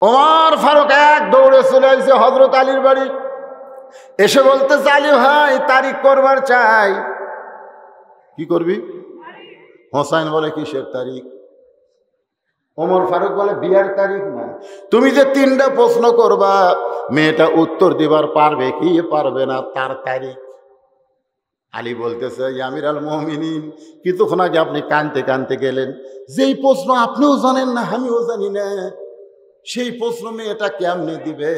ওমর ফারুক এক দৌড়ে চলে আসছে হযরত আলীর বাড়ি। এসে বলতেছে, আলী ভাই তারিখ করবার চাই। কি করবি? হোসাইন বলে, কিসের তারিখ? ওমর ফারুক বলে, বিয়ার তারিখ না, তুমি যে 3টা প্রশ্ন করবা মেয়েটা উত্তর দিবার পারবে কি পারবে না তার তারিখ। আলী বলতেছে, আমির আল মুমিনিন, কিছুক্ষণ আগে আপনি কানতে কানতে গেলেন, যেই প্রশ্ন আপনিও জানেন না আমিও জানি না, সেই প্রশ্ন মেয়েটা কেমনে দিবে?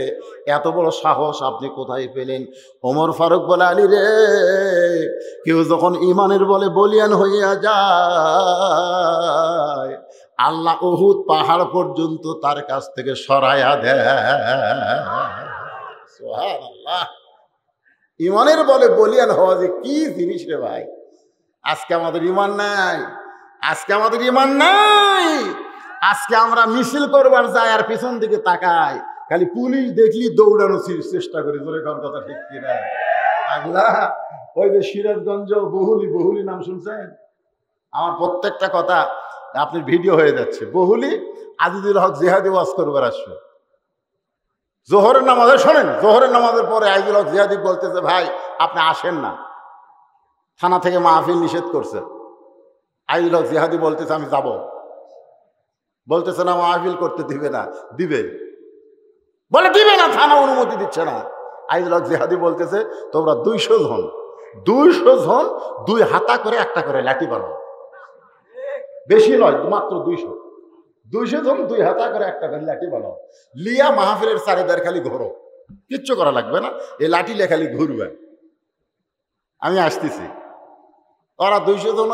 এত বড় সাহস আপনি কোথায় পেলেন? ওমর ফারুক বলে, আলী রে, কেউ যখন ইমানের বলে বলিয়ান হইয়া যায়, আল্লাহ উহুদ পাহাড় পর্যন্ত তার কাছ থেকে সরাইয়া দেয়। সুবহানাল্লাহ। ইমানের বলে বলিয়ান হওয়া যে কি জিনিস রে ভাই! আজকে আমাদের ইমান নাই, আজকে আমাদের ইমান নাই। আজকে আমরা মিছিল করবার যাই আর পিছন দিকে তাকাই, খালি পুলিশ দেখলি দৌড়ানোর চেষ্টা করি। জোরে কোন কথা ঠিক কিনা? আল্লাহ, ওই যে সিরাজগঞ্জ বহুলি নাম শুনছেন? আমার প্রত্যেকটা কথা আপনার ভিডিও হয়ে যাচ্ছে। বহুলি আজিজুল হক জিহাদি ওয়াজ করবার আসবে জোহরের নামাজে, শোনেন, জোহরের নামাজের পরে আজিজুল হক জিহাদি বলতেছে, ভাই আপনি আসেন না, থানা থেকে মাহফিল নিষেধ করছে। আজিজুল হক জিহাদি বলতেছে, আমি যাব। বলতেছে না, মাহফিল করতে দিবে না। দিবে, বলে দিবে না, থানা অনুমতি দিচ্ছে না। আজিজুল হক জিহাদি বলতেছে, তোমরা 200 জন 2 হাতা করে একটা করে লাঠি বানাও, বেশি নয়, মাত্র 200 জন 2 হাতা করে একটা করে লাঠি বানাও, লিয়া মাহফিলের চারিদার খালি ঘোরো, কিচ্ছু করা লাগবে না, এই লাঠি লে খালি ঘুরবে, আমি আসতেছি। ওরা 200 জন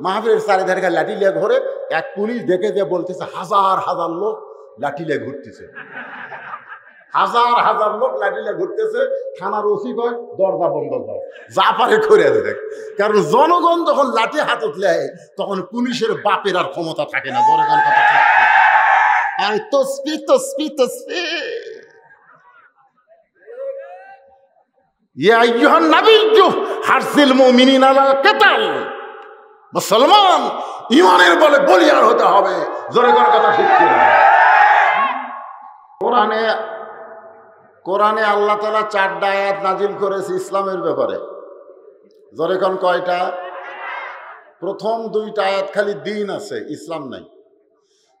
মাহফিলের চারিধারে খালি লাঠি লিয়া ঘোরে। এক পুলিশ দেখে যে বলতেছে, হাজার হাজার লোক লাঠি লিয়ে ঘুরতেছে, হাজার হাজার লোক লাঠি লিয়ে ঘুরতেছে। থানার ওসি কয়, দরজা বন্ধ কর, যা পারে করে দেখ। কারণ জনগণ যখন লাঠি হাতত নেয় তখন পুলিশের বাপের আর ক্ষমতা থাকে না। জনগণ কথা ঠিক, আর তসবি তসবি তসবি। ইয়া আইয়ুহান নাবিয়্যু হারসিল মুমিনিনা আলাল কিতাল। মুসলমান ইমানের বলে বলিয়ান হতে হবে। জোরে করে কথা ঠিক কিনা? কোরআনে আল্লাহ তাআলা 4টা আয়াত নাজিল করেছে ইসলামের ব্যাপারে। জোরে কোন কয়টা? প্রথম 2টা আয়াত খালি দিন আছে, ইসলাম নাই।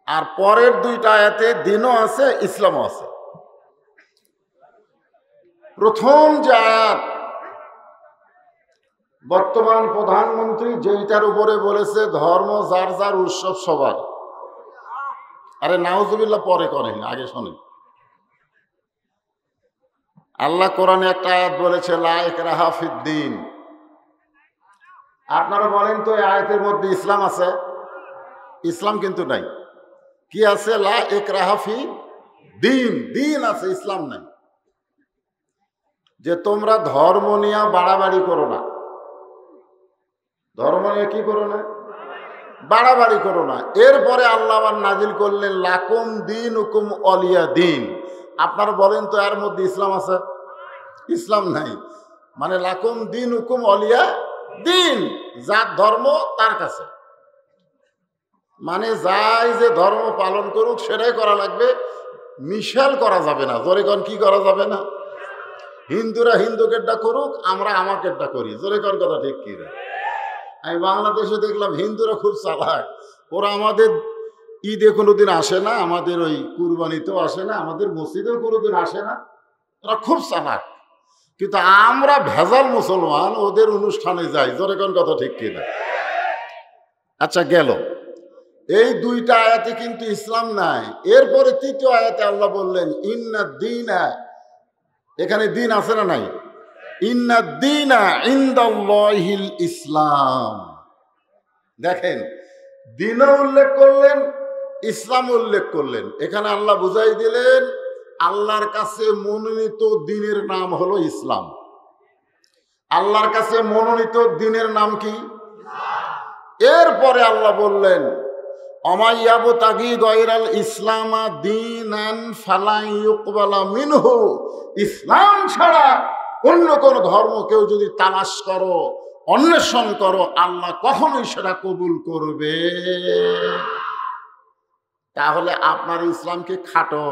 আর পরের 2টা আয়াতে দিনও আছে, ইসলামও আছে। প্রথম যে আয়াত, বর্তমান প্রধানমন্ত্রী যেইটার উপরে বলেছে ধর্ম যার যার, উৎসব সবার। আরে নাউজুবিল্লাহ পরে করেন, আগে শোনেন। আল্লাহ কোরআনে একটা আয়াত বলেছে, লা ইকরাহা ফিদ্দিন। আপনারা বলেন তো এই আয়াতের মধ্যে ইসলাম আছে? ইসলাম কিন্তু নাই। কি আছে? লা ইকরাহা ফিদ্দিন, দিন আছে, ইসলাম নাই। যে তোমরা ধর্ম নিয়ে বাড়াবাড়ি করো না, ধর্ম নিয়ে কি করো না? বাড়াবাড়ি করো না। এরপরে আল্লাহ আবার নাজিল করলেন, লাকুম দীনুকুম ওয়ালিয়া দিন। আপনারা বলেন তো এর মধ্যে ইসলাম আছে? ইসলাম নাই। মানে লাকুম দীনুকুম ওয়ালিয়া দিন, যার ধর্ম তার কাছে। মানে যাই যে ধর্ম পালন করুক সেটাই করা লাগবে, মিশাল করা যাবে না। জোরে কোন কি করা যাবে না? হিন্দুরা হিন্দুকেরটা করুক, আমরা আমাকেরটা করি। জোরে কোন কথা ঠিক কি? আমি বাংলাদেশে দেখলাম হিন্দুরা খুব চালাক। ওরা আমাদের ঈদে কোনোদিন আসে না, আমাদের ওই কুরবানিতেও আসে না, আমাদের মসজিদেও কোনোদিন আসে না। ওরা খুব চালাক। কিন্তু আমরা ভেজাল মুসলমান, ওদের অনুষ্ঠানে যাই। জোরে কোন কথা ঠিক কিনা? আচ্ছা গেল, এই 2টা আয়াতে কিন্তু ইসলাম নাই। এরপরে 3য় আয়াতে আল্লাহ বললেন, ইন্না দীনা, এখানে দিন আছে না নাই? ইন্না দীনা ইনদাল্লাহিল ইসলাম। দেখেন, দিনও উল্লেখ করলেন, ইসলাম উল্লেখ করলেন। এখানে আল্লাহ বুঝাই দিলেন, আল্লাহর কাছে মনোনীত দিনের নাম হলো ইসলাম। আল্লাহর কাছে মনোনীত দিনের নাম কি? এরপরে আল্লাহ বললেন, অমাইয়াবতাগি গায়রাল ইসলামা দীনান ফালা ইউকবালা মিনহু। ইসলাম ছাড়া অন্য কোন ধর্ম কেউ যদি তালাশ করো, অন্বেষণ করো, আল্লাহ কখনোই সেটা কবুল করবে। তাহলে আপনার ইসলাম কি খাটো?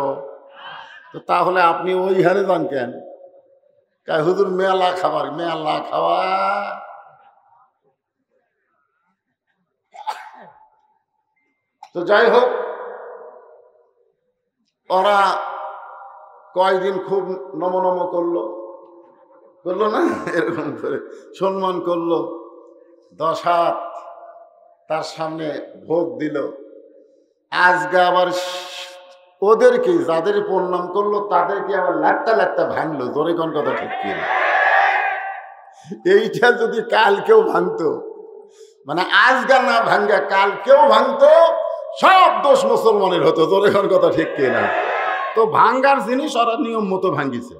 তো তাহলে আপনি ওই হারে যান কেন? হুজুর মেলা খাবার, মেলা খাওয়া। তো যাই হোক, ওরা কয়দিন খুব নমনম করলো না, এরকম করে সম্মান করলো। 10 হাত তার সামনে ভোগ দিল। আজকে আবার ওদেরকে যাদের প্রণাম করলো তাদেরকে আবার লাট্টা ভাঙলো। জোরে কোন কথা ঠিক কি? এইটা যদি কালকেও ভাঙতো, মানে আজকে না ভাঙ্গা কালকেও ভাঙতো, সব দোষ মুসলমানের হতো। জোরে কোন কথা ঠিক কি না? তো ভাঙ্গার জিনিস ওরা নিয়ম মতো ভাঙ্গিছে।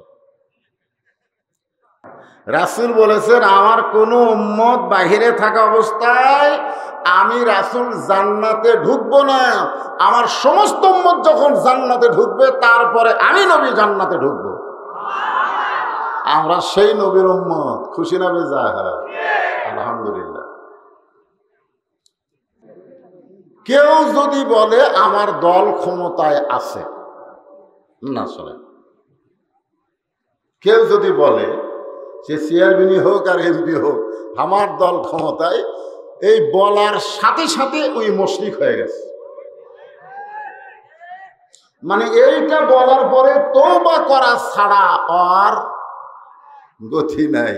রাসূল বলেছেন, আমার কোন উম্মত বাহিরে থাকা অবস্থায় আমি রাসূল জান্নাতে ঢুকবো না। আমার সমস্ত উম্মত যখন জান্নাতে ঢুকবে তারপরে আমি নবী জান্নাতে ঢুকবো। আমরা সেই নবীর উম্মত। খুশি না বেজার? আলহামদুলিল্লাহ। কেউ যদি বলে আমার দল ক্ষমতায় আছে, না শোনেন, কেউ যদি বলে সে চেয়ারম্যান হোক আর এমপি হোক, আমার দল ক্ষমতায়, এই বলার সাথে সাথে ওই মুশরিক হয়ে গেছে। মানে এইটা বলার পরে তওবা করা ছাড়া আর গতি নাই।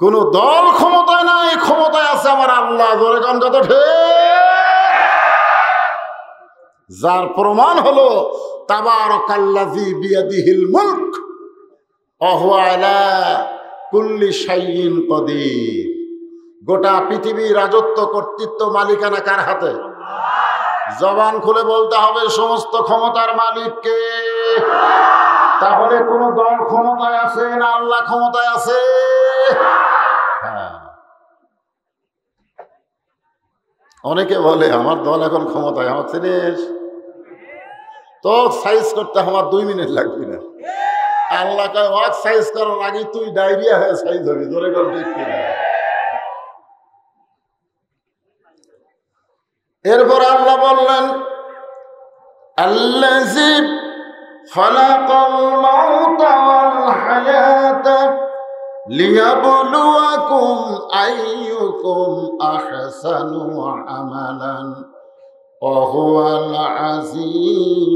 কোন দল ক্ষমতায় নাই, ক্ষমতায় আছে আমার আল্লাহ। জোরে কোন কথা ঠিক? যার প্রমাণ হলো তাবারাকাল্লাযী বিয়াদিহিল মুলক ওয়া হুয়া আলা কুল্লি শাইইন কাদির। গোটা পৃথিবীর রাজত্ব, কর্তৃত্ব, মালিকানা কার হাতে? জবান খুলে বলতে হবে সমস্ত ক্ষমতার মালিককে। তাহলে কোন দল ক্ষমতায় আছে না আল্লাহ ক্ষমতায় আছে? হ্যাঁ। অনেকে বলে আমার দল এখন ক্ষমতায়, আমার চিনিস তো সাইজ করতে আমার 2 মিনিট লাগবে না। আল্লাহ কয় ওয়াক সাইজ করার আগে তুই ডায়রিয়া হয়ে সাইজ হবি। ধরে কর ঠিক কিনা? এরপর আল্লাহ বললেন, আল্লাযী খালাকাল মাউতা ওয়াল হায়াতা লিয়াবলুয়াকুম আইয়ুকুম আহসানু আমালান ওয়া হুয়াল আজিজুল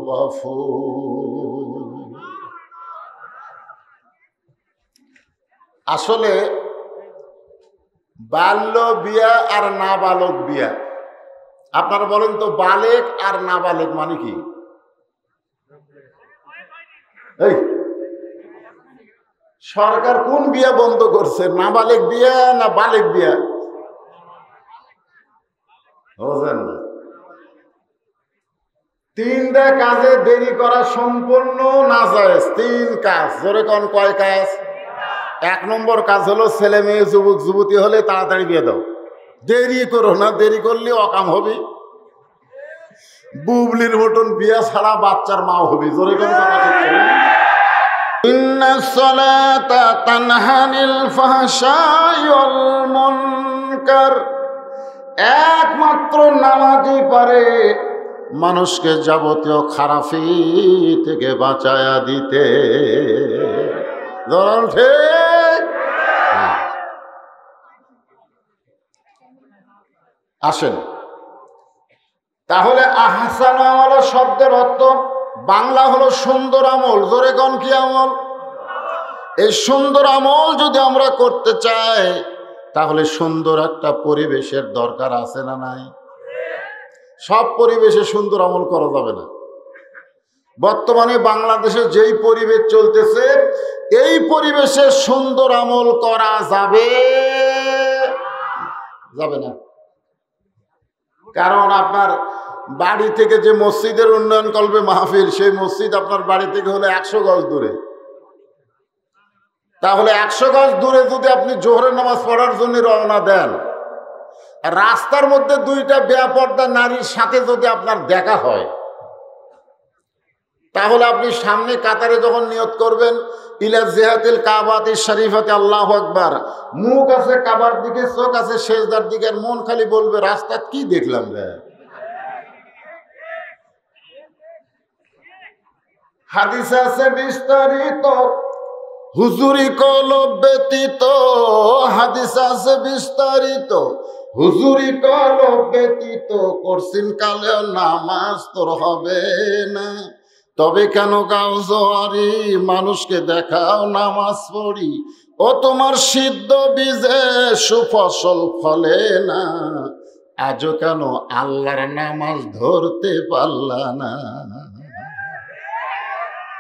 গফুর। আসলে বাল্য বিয়া আর নাবালক বিয়া, আপনারা বলেন তো বালেক আর নাবালেক মানে কি? এই সরকার কোন বিয়া বন্ধ করছে, নাবালেক বিয়া না বালেক বিয়া? বুঝেন না? 3টা কাজে দেরি করা সম্পূর্ণ নাজায়েজ। 3 কাজ। জোরে কোন কয় কাজ? 1 নম্বর কাজ হলো ছেলে মেয়ে যুবক যুবতী হলে তাড়াতাড়ি বিয়ে দাও। দেরি করো না, দেরি করলে অকাম হবে। বুবলির মতন বিয়া ছাড়া বাচ্চার মাও হবে। জোরে কোন কথা ঠিক করে? ইন্নাস সালাতা তানহা আনিল ফাহশাই ওয়াল মুনকার। একমাত্র নামাজই পারে মানুষকে যাবতীয় খারাপি থেকে বাঁচায়া দিতে। ধরুন ঠিক? আসেন তাহলে আহসান আমল শব্দের অর্থ বাংলা হলো সুন্দর আমল। জোরে কোন কি আমল? এই সুন্দর আমল যদি আমরা করতে চাই তাহলে সুন্দর একটা পরিবেশের দরকার আছে না নাই? সব পরিবেশে সুন্দর আমল করা যাবে না। বর্তমানে বাংলাদেশে যেই পরিবেশ চলতেছে এই পরিবেশে সুন্দর আমল করা যাবে না। কারণ আপনার বাড়ি থেকে যে মসজিদের উন্নয়ন করবে মাহফিল, সেই মসজিদ আপনার বাড়ি থেকে হলে 100 গজ দূরে। তাহলে 100 গজ দূরে যদি আপনি জোহরের নামাজ পড়ার জন্য রওনা দেন, রাস্তার মধ্যে 2টা বেপরদা নারীর সাথে যদি আপনার দেখা হয়, তাহলে আপনি সামনে কাতারে যখন নিয়ত করবেন ইলা জিহাতিল কাবাতি শরীফাতে আল্লাহু আকবার, মুখ আছে কাবার দিকে, চোখ আছে সেজদার দিকে, আর মন খালি বলবে রাস্তা কি দেখলাম রে। হাদিস আছে বিস্তারিত, হুজুরি কলব ব্যতীত। হাদিস আছে বিস্তারিত, হুজুরি কলব ব্যতীত। করছিন কালেও নামাজ তোর হবে না। তবে কেন গাও জোয়ারি, মানুষকে দেখাও নামাজ পড়ি। ও তোমার সিদ্ধ বীজে সুফসল ফলে না। আজও কেন আল্লাহর নামাজ ধরতে পারলা না?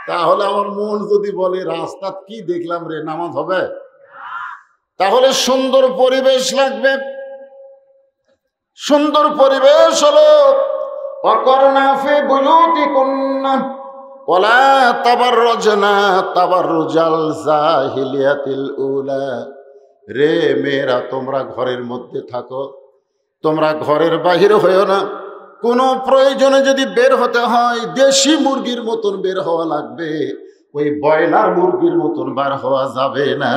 তাহলে আমার মন যদি বলে রাস্তা কি দেখলাম রে, নামাজ হবে? তাহলে সুন্দর পরিবেশ লাগবে। সুন্দর পরিবেশ হলো ওয়াকরনা ফি বুয়ুতিকুন্না ওয়ালা তাবাররুজনা তাবাররুজাল জাহিলিয়াতিল উলা। রে মেয়েরা, তোমরা ঘরের মধ্যে থাকো, তোমরা ঘরের বাহিরে হইও না। কোনো প্রয়োজনে যদি বের হতে হয় দেশি মুরগির মতন বের হওয়া লাগবে, ওই ব্রয়লার মুরগির মতন বার হওয়া যাবে না।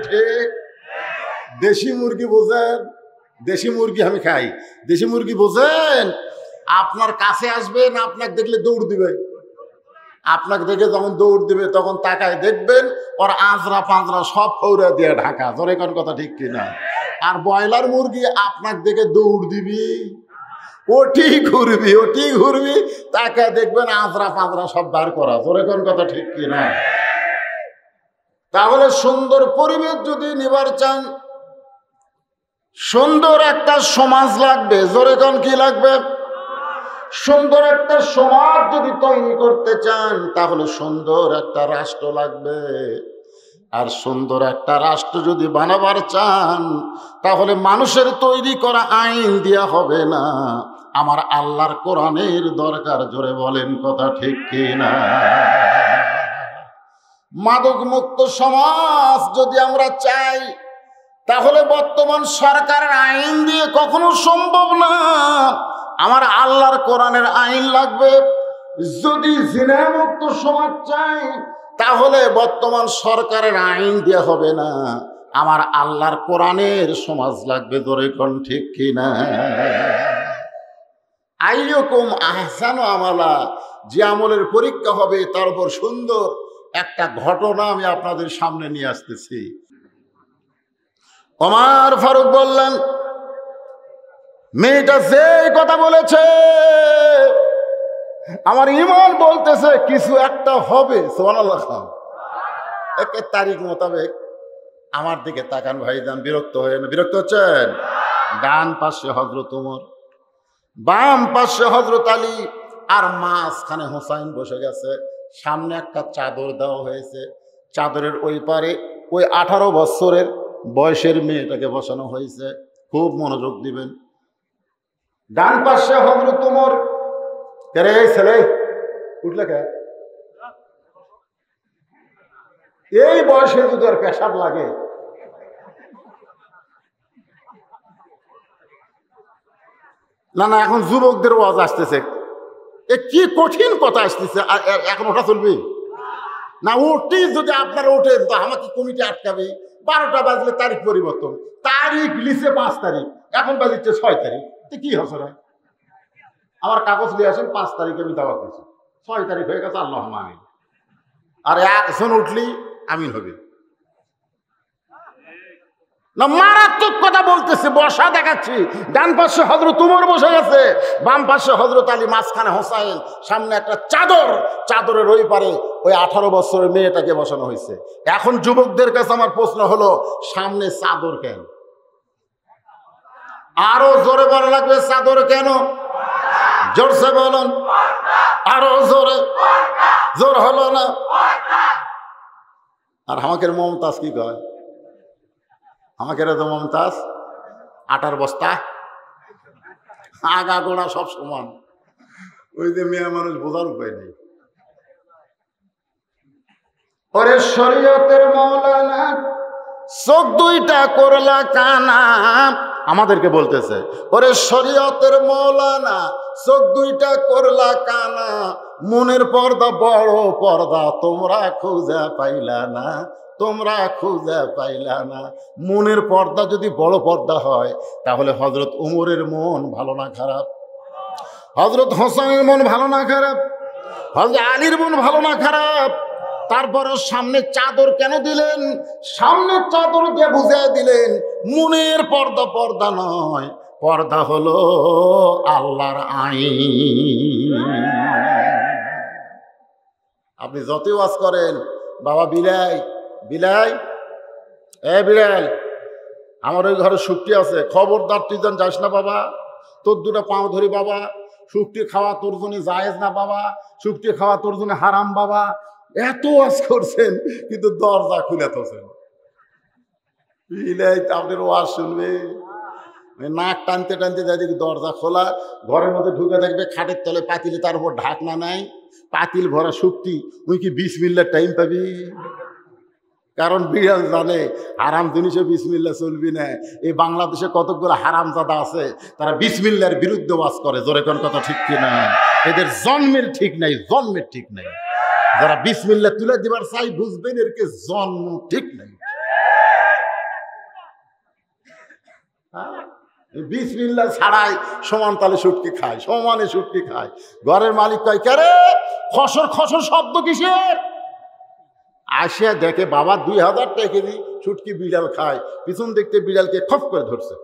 ঠিক? দেশি মুরগি বোঝেন? দেশি মুরগি আমি খাই। দেশি মুরগি বোঝেন? আপনার কাছে আসবেন, আপনাকে দেখলে দৌড় দিবে। আপনাকে দেখে যখন দৌড় দিবে তখন তাকায় দেখবেন ওর আঁচড়া পাঁচড়া সব ফৌরা দিয়ে ঢাকা। ধরে কোন কথা ঠিক কিনা? আর ব্রয়লার মুরগি আপনাকে দেখে দৌড় দিবি, ওটি ঘুরবি, তাকায় দেখবেন আঁচড়া পাঁচড়া সব বার করা। ধরে কোন কথা ঠিক কিনা? তাহলে সুন্দর পরিবেশ যদি নিবার চান, সুন্দর একটা সমাজ লাগবে। জোরে কোন কি লাগবে? সুন্দর একটা সমাজ যদি তৈরি করতে চান তাহলে সুন্দর একটা রাষ্ট্র লাগবে। আর সুন্দর একটা রাষ্ট্র যদি বানাবার চান তাহলে মানুষের তৈরি করা আইন দেয়া হবে না, আমার আল্লাহর কোরআনের দরকার। জোরে বলেন কথা ঠিক কিনা? মাদক মুক্ত সমাজ যদি আমরা চাই তাহলে বর্তমান সরকারের আইন দিয়ে কখনো সম্ভব না, আমার আল্লাহর কোরআনের আইন লাগবে। যদি জিনা মুক্ত সমাজ চাই তাহলে বর্তমান সরকারের আইন দিয়ে হবে না, আমার আল্লাহর কোরআনের সমাজ লাগবে। ধরে কোন ঠিক কিনা? আইয়ুকুম আহসানু আমালা, যে আমলের পরীক্ষা হবে তার উপর সুন্দর একটা ঘটনা আমি আপনাদের সামনে নিয়ে আসতেছি। ওমর ফারুক বললেন, মেয়েটা যে কথা বলেছে আমার ঈমান বলতেছে কিছু একটা হবে। সুবহানাল্লাহ। একের তারিখ মোতাবেক আমার দিকে তাকান ভাইজান, বিরক্ত হয়ে না? বিরক্ত হচ্ছেন? ডান পাশে হযরত ওমর, বাম পাশে হযরত আলী, আর মাঝখানে হোসাইন বসে গেছে। সামনে একটা চাদর দেওয়া হয়েছে, চাদরের ওই পারে ওই 18 বছরের বয়সের মেয়েটাকে বসানো হয়েছে। খুব মনোযোগ দিবেন। ডান পাশে হযরত ওমর। রে ছেলে উঠলে কে? এই বয়সে যদি আর পেশাব লাগে, না না এখন যুবকদের ওয়াজ আসতেছে, এ কি কঠিন কথা আসতেছে। এখন ওটা চলবে না? ওটি যদি আপনারা ওঠেন তো আমাকে কমিটি আটকাবে। 12টা বাজলে তারিখ পরিবর্তন, তারিখ লিখে 5 তারিখ, এখন বাজিচ্ছে 6 তারিখ। তো কি হচ্ছে না? আমার কাগজ নিয়ে আসেন, 5 তারিখে আমি দাওয়াত দিচ্ছি, 6 তারিখ হয়ে গেছে। আল্লাহ আমিন। আর এখন উঠলি আমিন হবে না? মারাত্মক কথা বলতেছে, বসা দেখাচ্ছি। ডান পাশে হযরত ওমর বসে গেছে, বাম পাশে হযরত আলী, মাঝখানে হোসাইন, সামনে একটা চাদর, চাদরের ওই পারে ওই 18 বছরের মেয়েটাকে বসানো হয়েছে। এখন যুবকদের কাছে আমার প্রশ্ন হলো, সামনে চাদর কেন? আরো জোরে বলা লাগবে, চাদর কেন? জোরসে বলুন, আরো জোরে। জোর হলো না? আর আমাকে মমতাজ কি কয়? আমাকে তো মমতাজ আটার বস্তা, আগা গোড়া সব সমান। ওই যে মেয়ে মানুষ বোঝার উপায় নেই। ওরে শরীয়তের মাওলানা চোখ দুইটা করলা কানা, আমাদেরকে বলতেছে, ওরে শরীয়তের মাওলানা চোখ দুইটা করলা কানা, মনের পর্দা বড় পর্দা তোমরা খুঁজে পাইলা না, তোমরা খুঁজে পাইলা না। মনের পর্দা যদি বড় পর্দা হয় তাহলে হযরত ওমরের মন ভালো না খারাপ? হযরত হোসেনের মন ভালো না খারাপ? হযরত আলীর বোন ভালো না খারাপ, তারপরও সামনে চাদর কেন দিলেন? সামনে চাদর দিয়ে বুঝিয়ে দিলেন মনের পর্দা পর্দা নয়, পর্দা হলো আল্লাহর আইন। আপনি যতই ওয়াজ করেন, বাবা বিলাই বিলাই, এ বিড়াল, আমার ওই ঘরে শুকটি আছে, খবরদার তুই যেন যাস না বাবা, তোর দুটো পাও ধরি বাবা, শুকটি খাওয়া তোর জন্য জায়েজ না বাবা, শুকটি খাওয়া তোর জন্য হারাম বাবা। এত ওয়াজ করছেন কিন্তু দরজা খুলে তোছেন, আপনার ওয়াজ শুনবে, নাক টানতে টানতে যাই দেখি দরজা খোলা, ঘরের মধ্যে ঢুকে থাকবে, খাটের তলে পাতিলে, তার উপর ঢাকনা নাই, পাতিল ভরা শুকটি, ওই কি বিসমিল্লার টাইম পাবি? কারণ বিড়াল জানে হারাম জিনিসে বিসমিল্লা চলবি না। এই বাংলাদেশে কতগুলো হারামজাদা আছে, তারা বিসমিল্লার বিরুদ্ধে ওয়াজ করে, জোরে কোন কথা ঠিক কিনা? এদের জন্মের ঠিক নাই, জন্মের ঠিক নাই। যারা বিসমিল্লা তুলে দিবার চাই বুঝবেন এরকে জন্ম ঠিক নাই। বিসমিল্লা ছাড়াই সমান তালে শুটকি খায়, সমানে শুটকি খায়। ঘরের মালিক কয়, কে রে খসর খসর শব্দ কিসের? আসিয়া দেখে বাবা 2000 টাকা কেজি শুটকি বিড়াল খায়। পিছন দেখতে বিড়ালকে খপ করে ধরছে,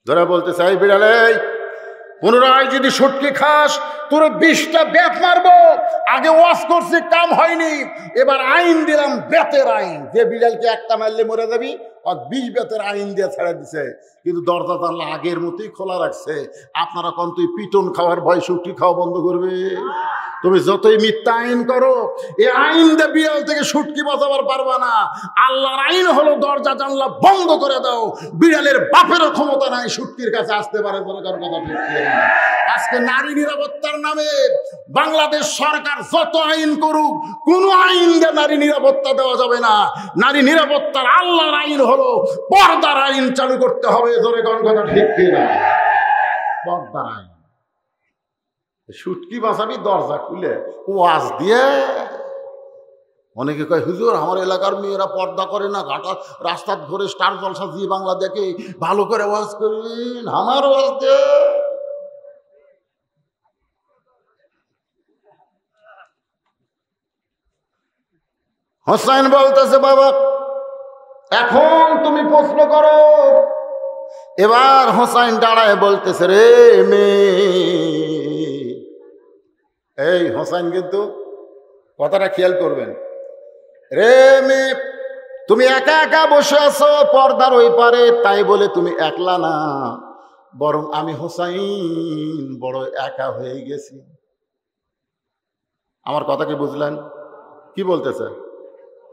ধরে বলতে চাই, বিড়াল এই পুনরায় যদি শুটকি খাস তোর 20টা বেত মারবো। আগে ওয়াজ করছি, কাম হয়নি, এবার আইন দিলাম, বেতের আইন। যে বিড়ালকে একটা মারলে মরে যাবি, আর 20 বেতের আইন দিয়ে ছেড়ে দিছে। কিন্তু দরজা জানলা আগের মতোই খোলা রাখছে। আপনারা কোন তুই পিটন খাওয়ার ভয় শুটকি খাওয়া বন্ধ করবে? তুমি যতই মিথ্যা আইন করো, এই আইন দিয়ে বিড়াল থেকে শুটকি বাঁচাবার পারবা না। আল্লাহর আইন হলো দরজা জানলা বন্ধ করে দাও। বিড়ালের বাপেরও ক্ষমতা নাই শুটকির কাছে আসতে পারে, বলে কারো কথা ঠিক না। আজকে নারী নিরাপত্তার নামে বাংলাদেশ সরকার যত আইন করুক, কোন আইন দিয়ে নারী নিরাপত্তা দেওয়া যাবে না। নারী নিরাপত্তার আল্লাহর আইন হলো পর্দার আইন চালু করতে হবে, জোরে কারো কথা ঠিক না? পর্দার আইন। শুটকি বাঁচাবি দরজা খুলে ওয়াজ দিয়ে। অনেকে কয়, হুজুর আমার এলাকার মেয়েরা পর্দা করে না, ঘাটা রাস্তার ঘরে স্টার জলসা দিয়ে বাংলা দেখে, ভালো করে ওয়াজ করবেন, আমার ওয়াজ দিয়ে। হোসাইন বলতেছে, বাবা এখন তুমি প্রশ্ন করো। এবার হোসাইন দাঁড়ায় বলতেছে, রে মেয়ে, এই হোসাইন কিন্তু কথাটা খেয়াল করবেন, রে মেয়ে তুমি একা একা বসে আছো পর্দার ওই পারে, তাই বলে তুমি একলা না, বরং আমি হোসাইন বড় একা হয়ে গেছি। আমার কথা কি বুঝলেন? কি বলতেছে?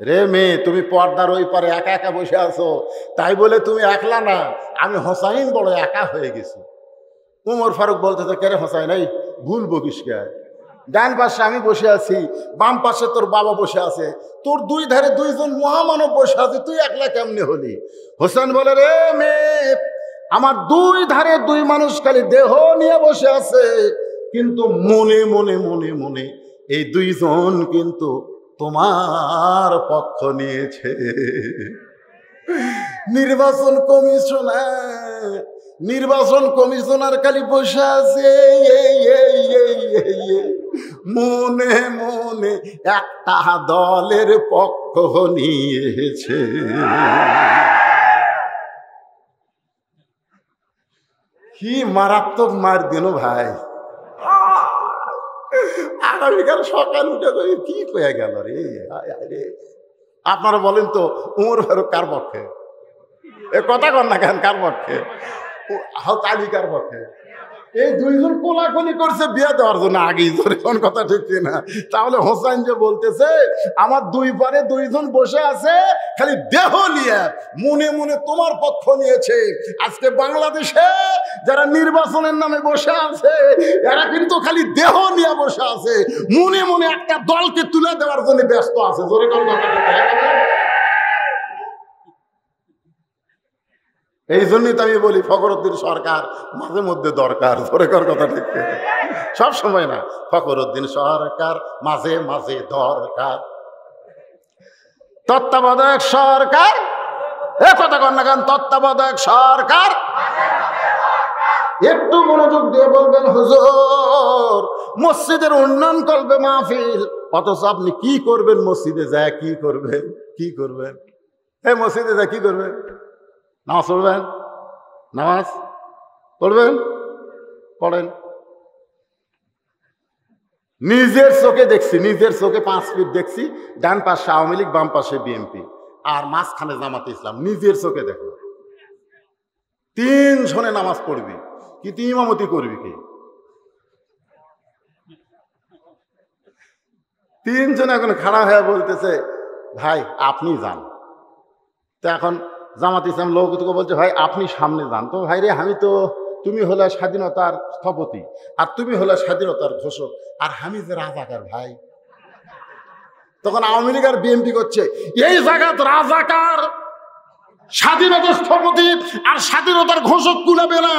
রে মেয়ে তুমি পর্দার ওই পারে একা একা বসে আছো, তাই বলে তুমি একলা না, আমি হোসাইন বড় একা হয়ে গেছি। উমর ফারুক বলতেছে, কে রে হোসাইন, এই ভুল বকিস কে? ডান পাশে আমি বসে আছি, বাম পাশে তোর বাবা বসে আছে, তোর দুই ধারে দুইজন মহামানব বসে আছে, তুই একলা কেমনে হলি? হোসেন বলে, রে মেয়ে আমার দুই ধারে দুই মানুষ খালি দেহ নিয়ে বসে আছে, কিন্তু মনে মনে মনে মনে এই দুইজন কিন্তু তোমার পক্ষ নিয়েছে। নির্বাচন কমিশনার খালি বসে আছে, মনে মনে একটা দলের পক্ষ নিয়েছে। কি মারাত্মক মার দিন ভাই। আগামীকাল সকাল উঠে কি কয়ে গেল রে? আপনারা বলেন তো, উমর ফারুক কার পক্ষে? এ কথা কর না কেন, কার পক্ষে? আলী কার পক্ষে? এই দুইজন কোলাকুলি করছে বিয়ে দেওয়ার জন্য আগেই, ধরে কোন কথা ঠিক না? তাহলে হোসাইন যে বলতেছে আমার দুই পারে দুইজন বসে আছে খালি দেহ নিয়ে, মনে মনে তোমার পক্ষ নিয়েছে। আজকে বাংলাদেশে যারা নির্বাচনের নামে বসে আছে, এরা কিন্তু খালি দেহ নিয়ে বসে আছে, মনে মনে একটা দলকে তুলে দেওয়ার জন্য ব্যস্ত আছে। ধরে কোন কথা ঠিক না? এই জন্যই তো আমি বলি ফখরুদ্দিন সরকার মাঝে মধ্যে দরকার। ধরে কর কথা ঠিক, সব সময় না। ফখরুদ্দিন সরকার মাঝে মাঝে দরকার, তত্ত্বাবধায়ক সরকার, এ কথা কর না কেন, তত্ত্বাবধায়ক সরকার একটু মনোযোগ দিয়ে বলবেন হুজুর মসজিদের উন্নয়ন করবে মাহফিল, অথচ আপনি কি করবেন মসজিদে যায়? কি করবেন? কি করবেন? এই মসজিদে যায় কি করবেন? নামাজ পড়বেন? নামাজ পড়বেন? পড়েন। নিজের চোখে দেখছি, নিজের চোখে 5 ফিট দেখছি, ডান পাশে আওয়ামী লীগ, বাম পাশে বিএনপি, আর মাঝখানে জামাতে ইসলাম। নিজের চোখে দেখো। 3 জনে নামাজ পড়বি, কিন্তু ইমামতি করবি কি? 3 জন এখন খাড়া হয়ে বলতেছে ভাই আপনি যান। তো এখন জামাত ইসলাম লোককে বলছে ভাই আপনি সামনে যান। তো ভাই রে, আমি তো, তুমি হলে স্বাধীনতার স্থপতি আর তুমি হলে স্বাধীনতার ঘোষক, আর আমি যে রাজাকার ভাই। তখন আওয়ামী লীগ আর বিএনপি করছে এই জায়গাত রাজাকার স্বাধীনতার স্থপতি আর স্বাধীনতার ঘোষক কুলাবে না,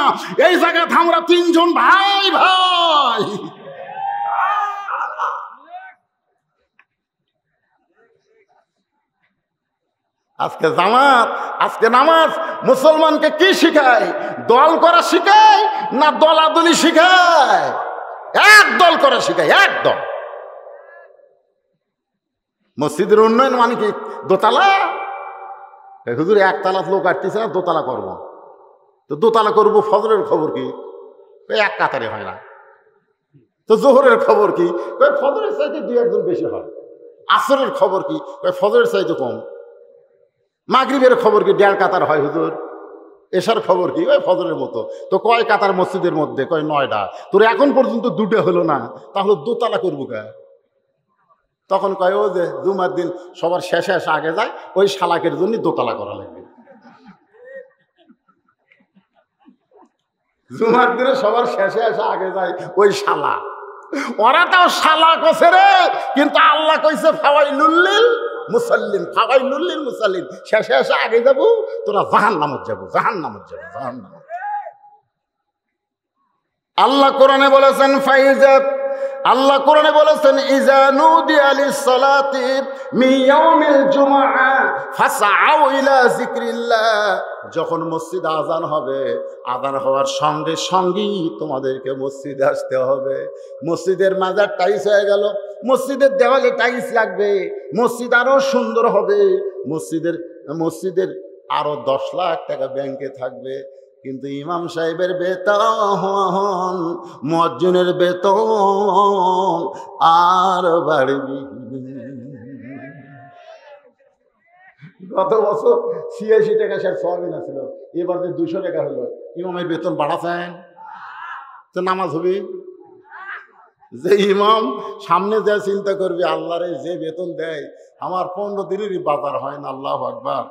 এই জায়গাতে আমরা 3 জন ভাই ভাই। আজকে জামাত, আজকে নামাজ মুসলমানকে কি শিখায়? দল করা শিখায় না দলাদলি শিখায়? এক দল করা শিখায়, এক দল। মসজিদের উন্নয়ন মানে কি দোতলা? হুজুর একতলা লোক কাটতেছে না, দোতলা করবো। তো দোতলা করবো, ফজরের খবর কি? এক কাতারে হয় না। তো জোহরের খবর কি? ফজরের চাইতে 2-1 বেশি হয়। আসরের খবর কি? ফজরের চাইতে কম। মাগরিবের খবর কি? 1.5 কাতার হয় হুজুর। এশার খবর কি? ওই ফজরের মতো। তো কয় কাতার মসজিদের মধ্যে? কয় 9টা। তোর এখন পর্যন্ত 2টা হলো না, তাহলে দোতলা করবো কে? তখন কয় ও যে জুমার দিন সবার শেষে এসে আগে যায়, ওই শালাকের জন্য দোতলা করা লাগবে। জুমার দিনে সবার শেষে এসে আগে যায় ওই শালা। ওরা তাও শালা কছে রে, কিন্তু আল্লাহ কইছে ফাওয়াইলুল মুসাল্লিন, ফাওয়াইলুল মুসাল্লিন। শেষে এসে আগে যাবো, তোরা জাহান্নামে যাবো, জাহান্নামে যাবো, জাহান্নামে। আল্লাহ কোরআনে বলেছেন ফাইজাত, আল্লাহ কোরআনে বলেছেন ইজা নুদিয়া লিস-সালাতি মিন ইয়াউমিল জুমআ ফাসআউ ইলা যিকরিল্লাহ। যখন মসজিদে আযান হবে, আযান হওয়ার সঙ্গে সঙ্গেই তোমাদেরকে মসজিদে আসতে হবে। মসজিদের মাজার টাইলস হয়ে গেল, মসজিদের দেওয়ালে টাইলস লাগবে, মসজিদ আরো সুন্দর হবে, মসজিদের আরো 10 লাখ টাকা ব্যাংকে থাকবে। কিন্তু ইমাম সাহেবের বেতন, মুয়াজ্জিনের বেতন আর বাড়বি। গত বছর 86 টাকা স্যার সওয়াবিন ছিল, এবার যে 200 টাকা হলো। ইমামের বেতন বাড়াচ্ছেন তো নামাজ হবে? যে ইমাম সামনে যা চিন্তা করবে আল্লাহরে যে বেতন দেয়, আমার 15 দিনেরই বাজার হয় না। আল্লাহু আকবার।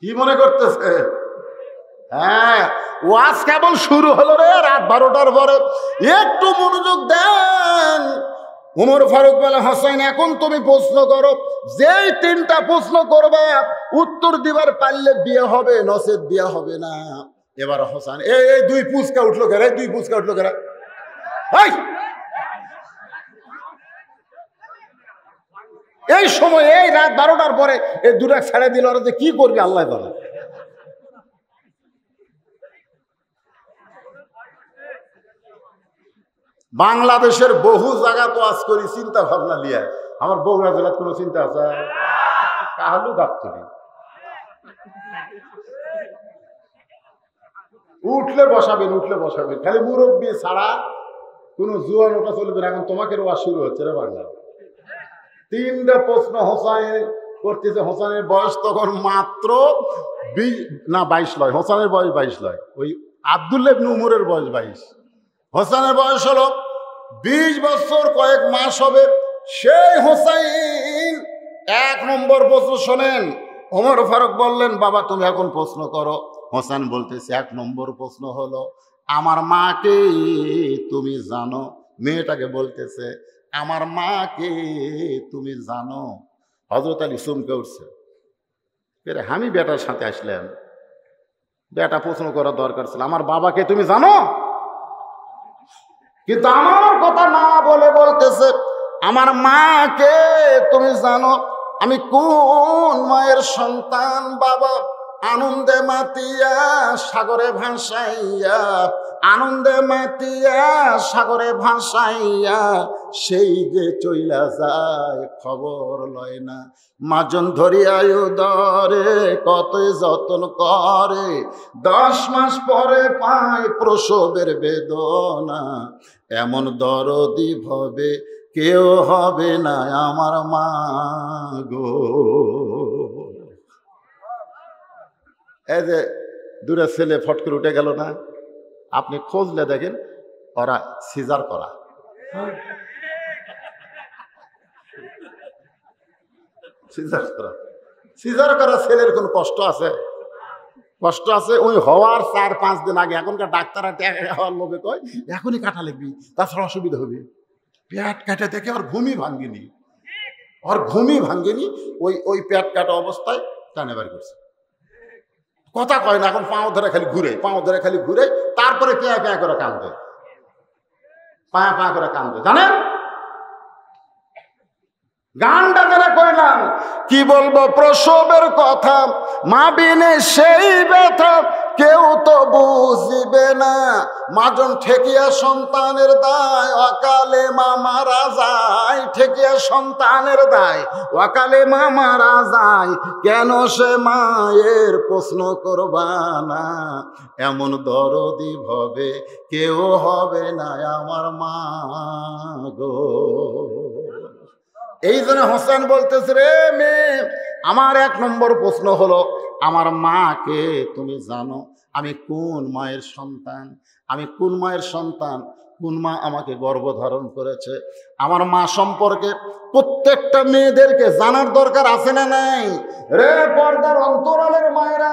কি মনে করতেছে? হ্যাঁ, ওয়াজ কেবল শুরু হলো রে, রাত 12টার পরে। একটু মনোযোগ দেন। উমর ফারুক বলে হোসেন এখন তুমি প্রশ্ন করো, যেই 3টা প্রশ্ন করবে উত্তর দিবার পারলে বিয়ে হবে, নচেত বিয়ে হবে না। এবার হোসেন এই 2 পুচকা উঠলো কেন? 2 পুচকা উঠলো কেন? এই সময় এই রাত 12টার পরে এই 2টা ছেড়ে দিল, ওরা যে কি করবে আল্লাহ বলে। বাংলাদেশের বহু জায়গা তো আজ করি চিন্তা ভাবনা নিয়ে। আমার বগুড়া জেলার কোনো চিন্তা আছে? কাহালু গাবতলি উঠলে বসাবেন, উঠলে বসাবেন, খালি মুরব্বী ছাড়া কোনো জুয়ান ওটা চলবে না। এখন তোমাকে ওয়াজ শুরু হচ্ছে রে বাংলা। 3টা প্রশ্ন হোসাইন করতেছে। হোসাইনের বয়স তখন মাত্র 22 লয়। হোসাইনের বয়স 22 লয়। ওই আব্দুল্লাহ ইবনে উমরের বয়স 22। হোসাইনের বয়স হলো 20 বছর কয়েক মাস হবে। সেই হোসাইন 1 নম্বর প্রশ্ন শোনেন। ওমর ফারুক বললেন বাবা তুমি এখন প্রশ্ন করো। হোসেন বলতেছে 1 নম্বর প্রশ্ন হলো আমার মাকে তুমি জানো? মেয়েটাকে বলতেছে আমার মাকে তুমি জানো? হযরত আলী চমকে উঠছে, আমি বেটার সাথে আসলাম, বেটা প্রশ্ন করার দরকার ছিল আমার বাবাকে তুমি জানো? কিন্তু আমার কথা না বলে বলতেছে আমার মাকে তুমি জানো? আমি কোন মায়ের সন্তান বাবা, আনন্দে মাতিয়া সাগরে ভাসাইয়া, আনন্দে মাতিয়া সাগরে ভাসাইয়া, সেই যে চইলা যায় খবর লয় না। মাজন ধরিয়ায় উদরে কত যত্ন করে, 10 মাস পরে পায় প্রসবের বেদনা। এমন দরদি ভবে কেউ হবে না আমার মা গো। এই যে দূরে ছেলে ফট করে উঠে গেল না, আপনি খোঁজলে দেখেন ওরা সিজার করা। সিজার করা ছেলের কোন কষ্ট আছে? কষ্ট আছে। ওই হওয়ার 4-5 দিন আগে এখনকার ডাক্তাররা হওয়ার লোভে কয় এখনই কাটা লাগবি, তাছাড়া অসুবিধা হবে। পেট কাটা দেখে ওর ঘুমই ভাঙ্গেনি, ওর ঘুমই ভাঙ্গেনি। ওই পেট কাটা অবস্থায় টানে বার করছে, কথা কয় না। এখন পাও ধরে খালি ঘুরে, পাও ধরে খালি ঘুরে, তারপরে পেয়া পেয়া করে কান্দে, পায়া পায়া করে কান্দে। জানেন গানটা যারা কইলাম, কি বলবো প্রসবের কথা, মা বিনে সেই ব্যথা কেউ তো বুঝিবে না। মাজন ঠেকিয়া সন্তানের দায়, অকালে মা মারা যায়। ঠেকিয়া সন্তানের দায়, অকালে মা মারা যায়। কেন সে মায়ের প্রশ্ন করবা না? এমন দরদি ভবে কেউ হবে না আমার মা গো। এই জন্য হোসেন বলতেছে, রে মেয়ে, আমার 1 নম্বর প্রশ্ন হলো, আমার মাকে তুমি জানো? আমি কোন মায়ের সন্তান? আমি কোন মায়ের সন্তান? কোন মা আমাকে গর্ভধারণ করেছে? আমার মা সম্পর্কে প্রত্যেকটা মেয়েদেরকে জানার দরকার আছে না নাই? রে পর্দার অন্তরালের মায়েরা,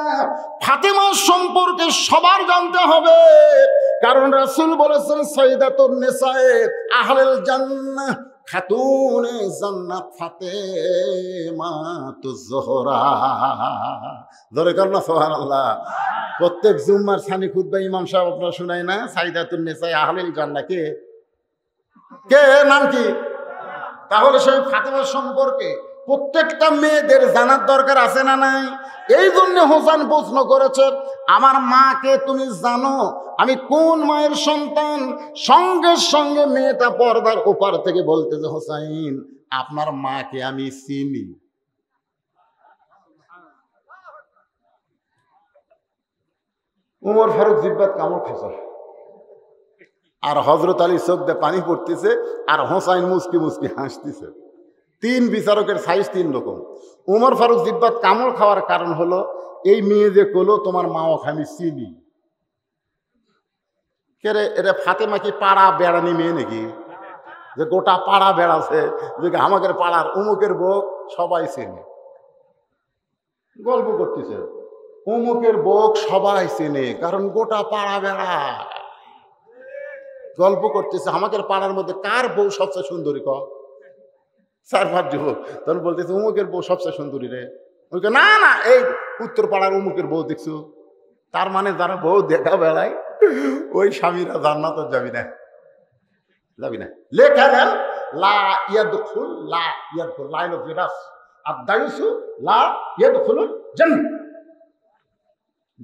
ফাতেমা সম্পর্কে সবার জানতে হবে। কারণ রাসূল বলেছেন, সাইয়্যিদাতুন নিসায়ে আহলুল জান্নাহ, খাতুনে জান্নাত ফাতেমাতুজ জোহরা। ধরে কর না সুবহানাল্লাহ। প্রত্যেক জুম্মার সানি খুতবা ইমাম সাহেব আপনারা শুনায় না, সাইয়্যিদাতুন নিসায়ে আহলুল জান্নাহ কে কে নাম কি? তাহলে সেই ফাতেমা সম্পর্কে প্রত্যেকটা মেয়েদের জানার দরকার আছে না নাই? এই জন্য হোসেন প্রশ্ন করেছে, আমার মাকে তুমি জানো? আমি কোন মায়ের সন্তান? সঙ্গে সঙ্গে মেয়েটা পর্দার ওপার থেকে বলতেছে, হোসাইন, আপনার মাকে আমি চিনি। উমর ফারুক জিব্বাত কামড় খেছে, আর হযরত আলী চোখ দিয়ে পানি পড়তেছে, আর হোসাইন মুস্কি মুস্কি হাসতেছে। 3 বিচারকের সাইজ 3 রকম। উমর ফারুক জিব্বাত কামড় খাওয়ার কারণ হলো, এই মেয়ে যে কলো তোমার মাও আমি চিনি। কে রে? এটা ফাতেমা কি পাড়া বেড়ানি মেয়ে নাকি? যে গোটা পাড়া বেড়াছে, যে আমাদের পাড়ার অমুকের বউ সবাই চেনে। গল্প করতেছে, অমুকের বউ সবাই চেনে, কারণ গোটা পাড়া বেড়া। গল্প করতেছে, আমাদের পাড়ার মধ্যে কার বউ সবচেয়ে সুন্দরী? 4-5 যুবক তখন বলতেছে, অমুকের বউ সবচেয়ে সুন্দরী রে। না না, এই উত্তর পাড়ার অমুকের বউ দেখছো। তার মানে যারা বউ দেখা বেড়ায় ওই স্বামীরা জান্নাতে যাবি না, যাবি না। লেখা নেন, লা ইয়াদখুল, লা ইয়াদখুল, লাইন অফ ইরাস আদায়ুসু লা ইয়াদখুলুল জান্নাহ।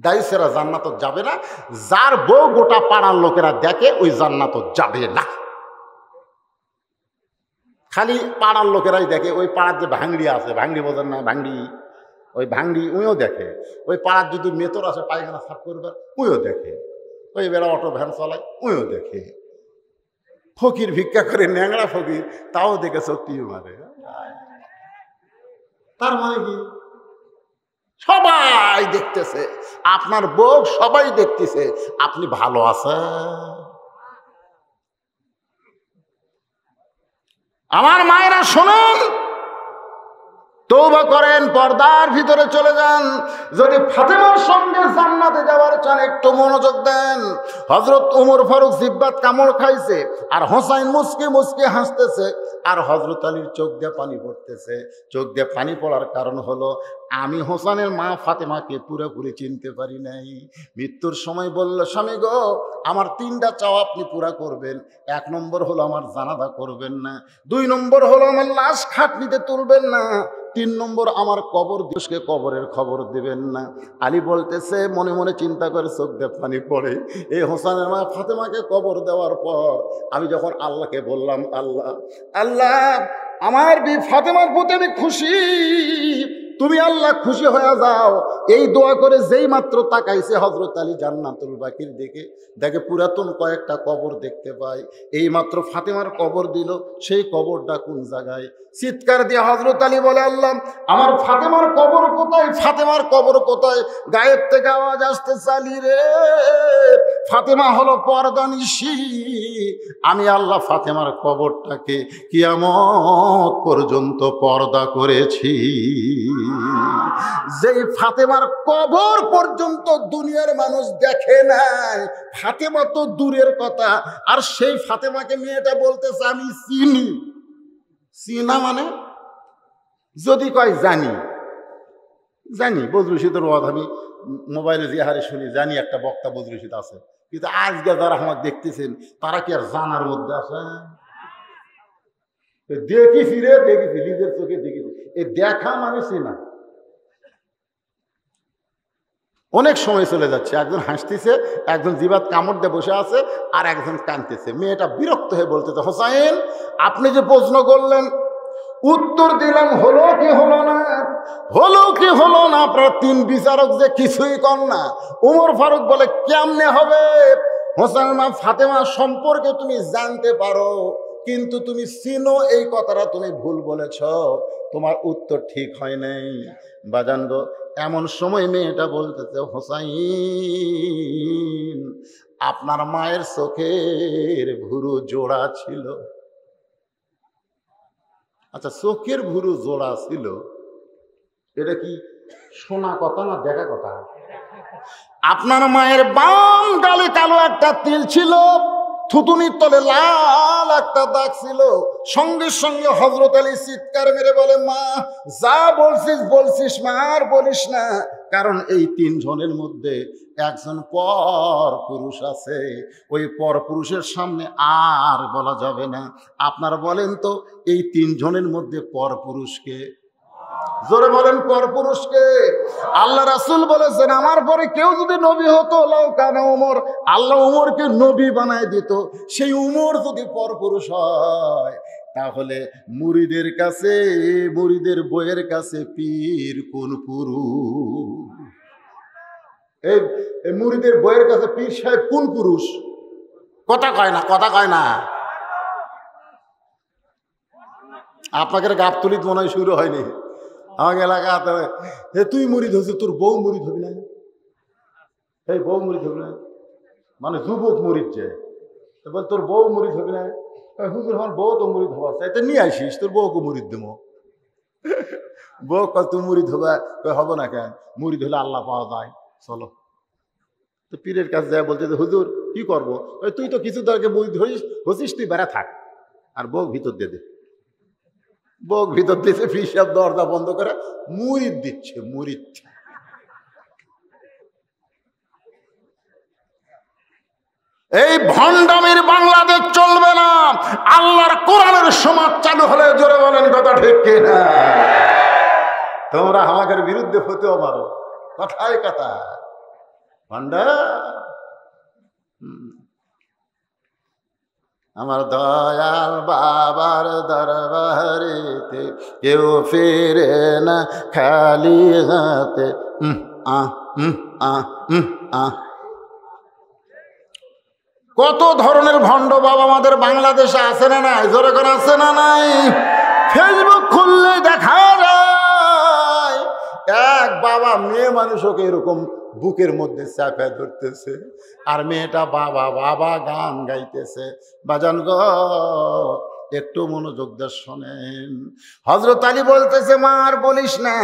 দায়ুসেরা জান্নাতে যাবে না, যার বউ গোটা পাড়ার লোকেরা দেখে ওই জান্নাতে যাবে না। খালি পাড়ার লোকেরাই দেখে। ওই পাড়ার যে ভাঙড়ি আছে, ভাঙড়ি বোঝেন না? ভাঙড়ি, ওই ভাঙড়ি উইও দেখে। ওই পাড়ার যদি মেতর আছে পায়খানা সাফ করবে, উইও দেখে। ওই বেড়া অটো ভ্যান চালায়, উইও দেখে। ফকির ভিক্ষা করে, ন্যাংরা ফকির, তাও দেখে চোখটি মারে। তার মানে কি? সবাই দেখতেছে, আপনার বউ সবাই দেখতেছে আপনি ভালো আছেন। আমার মায়েরা শোনেন, তওবা করেন, পর্দার ভিতরে চলে যান। যদি ফাতেমার সঙ্গে জান্নাতে যাওয়ার চান, একটু মনোযোগ দেন। হযরত উমর ফারুক জিব্বাত কামড় খাইছে, আর হোসাইন মুস্কি মুস্কি হাসতেছে, আর হযরত আলীর চোখ দিয়ে পানি পড়তেছে। চোখ দিয়ে পানি পড়ার কারণ হলো, আমি হোসেনের মা ফাতেমাকে পুরোপুরি চিনতে পারি নাই। মৃত্যুর সময় বলল, স্বামী গো, আমার 3টা চাওয়া আপনি পুরা করবেন। 1 নম্বর হলো আমার জানাজা করবেন না, 2 নম্বর হলো আমার লাশ খাটনিতে তুলবেন না, 3 নম্বর আমার কবর দিবসকে কবরের খবর দিবেন না। আলী বলতেছে, মনে মনে চিন্তা করে চোখ দিয়ে পানি পড়ে। এই হোসেনের মা ফাতেমাকে কবর দেওয়ার পর আমি যখন আল্লাহকে বললাম, আল্লাহ আল্লাহ আমার ফাতেমার প্রতি আমি খুশি, তুমি আল্লাহ খুশি হয়ে যাও। এই দোয়া করে যেই মাত্র তাকাইছে হযরত আলী জান্নাতুল বাকির দিকে, দেখে পুরাতন কয়েকটা কবর দেখতে পায়। এই মাত্র ফাতেমার কবর দিল, সেই কবরটা কোন জায়গায়? চিৎকার দিয়ে হযরত আলী বলে, আল্লাহ আমার ফাতেমার কবর কোথায়, ফাতেমার কবর কোথায়? গায়েব থেকে আওয়াজ আসতে, আলী রে, ফাতেমা হলো পর্দানিশী। আমি আল্লাহ ফাতেমার কবরটাকে কিয়ামত পর্যন্ত পর্দা করেছি। যেই ফাতেমার কবর পর্যন্ত দুনিয়ার মানুষ দেখে নাই, ফাতেমা তো দূরের কথা, আর সেই ফাতেমাকে মেয়েটা বলতেছে আমি চিনি। চিনা মানে যদি কয় জানি, জানি বজলুল রশিদের ওয়াজ আমি মোবাইলে যে হারে শুনি, জানি একটা বক্তা বজলুল রশিদ আছে, কিন্তু আজকে যারা আমার দেখতেছেন তারা কি আর জানার মধ্যে আছে? দেখেছি রে, দেখেছি, নিজের চোখে দেখেছি। এই দেখা মানে চিনা। অনেক সময় চলে যাচ্ছে, একজন হাসতেছে, একজন জিবাত কামড় দিয়ে বসে আছে, আর একজন কাঁদতেছে। মেয়েটা বিরক্ত হয়ে বলতেছে, হোসাইন আপনি যে প্রশ্ন করলেন উত্তর দিলাম, হলো কি হলো না, হলো কি হলো না, আপনার 3 বিচারক যে কিছুই কর না। উমর ফারুক বলে, কেমনে হবে? হোসেন মা ফাতেমা সম্পর্কে তুমি জানতে পারো, কিন্তু তুমি চিনো, এই কথাটা তুমি ভুল বলেছ, তোমার উত্তর ঠিক হয় নাই। বাজান গো, এমন সময় মেয়েটা বলতেছে, হোসাইন আপনার মায়ের চোখের ভুরু জোড়া ছিল। আচ্ছা, চোখের ভুরু জোড়া ছিল, এটা কি শোনা কথা না দেখা কথা? আপনার মায়ের বাম গালে কালো একটা তিল ছিল, থুতুনির তলে লাল একটা দাগ ছিল। সঙ্গে সঙ্গে হযরত আলী চিৎকার মেরে বলে, মা যা বলছিস বলছিস মা, আর বলিস না, কারণ এই 3 জনের মধ্যে একজন পর পুরুষ আছে, ওই পর পুরুষের সামনে আর বলা যাবে না। আপনারা বলেন তো, এই 3 জনের মধ্যে পর পুরুষকে? জোরে বলেন, পর পুরুষকে? আল্লাহ রাসূল বলেছেন, আমার পরে কেউ যদি নবী হতো, লাউ কানা উমর, আল্লাহ উমরকে নবী বানায় দিত। সেই উমর যদি পর পুরুষ হয়, তাহলে মুরিদের কাছে, মুরিদের বইয়ের কাছে পীর কোন পুরুষ? এই মুরিদের বইয়ের কাছে পীর সাহেব কোন পুরুষ? কথা কয় না, কথা কয় না। আপনাকে গাবতলিত মনে হয় শুরু হয়নি। আমার এলাকাতে তুই মুরিদ হচ্ছে, তোর বউ মুরিদ হবি না? এই বউ মুরিদ হবি না মানে যুবক মুরিদ যে, বল তোর বউ মুরিদ হবি না? হুজুর আমার বউ তো মুরিদ হবার চাই, নিয়ে আসিস, তোর বউকে মুরিদ দেবো। বউ কয় তুই মুরিদ হবে? হব না কেন? মুরিদ হলে আল্লাহ পাওয়া যায়, চলো। তো পীরের কাছে যায়, বলতে যে হুজুর কি করবো? তুই তো কিছু দরকে মুরিদ হচ্ছিস, তুই বেড়া থাক, আর বউ ভিতর দিয়ে দে। বউ ভিতর দিয়েছে, পীর সাহেব দরজা বন্ধ করে মুরিদ দিচ্ছে, মুরিদ। এই ভণ্ডামির বাংলাদেশ চলবে না। আল্লাহর কোরআনের সমাজ চালু হলে জোরে বলেন কথা ঠিক কিনা? তোমরা আমাদের বিরুদ্ধে হতেও পারো, কথায় কথা ভণ্ডা। আমার দয়াল বাবার দরবারেতে কেউ ফিরে না খালি হাতে। কত ধরনের ভণ্ড বাবা আমাদের বাংলাদেশে আছে না নাই? জোরে করে আছে না নাই? ফেসবুক খুললে দেখা যায় এক বাবা মেয়ে মানুষকে এরকম বুকের মধ্যে চাপে ধরতেছে, আর মেয়েটা বাবা বাবা গান গাইতেছে। বাজান গো, একটু মনোযোগ দিয়ে শোনেন। হযরত আলী বলতেছে, মা আর বলিস না,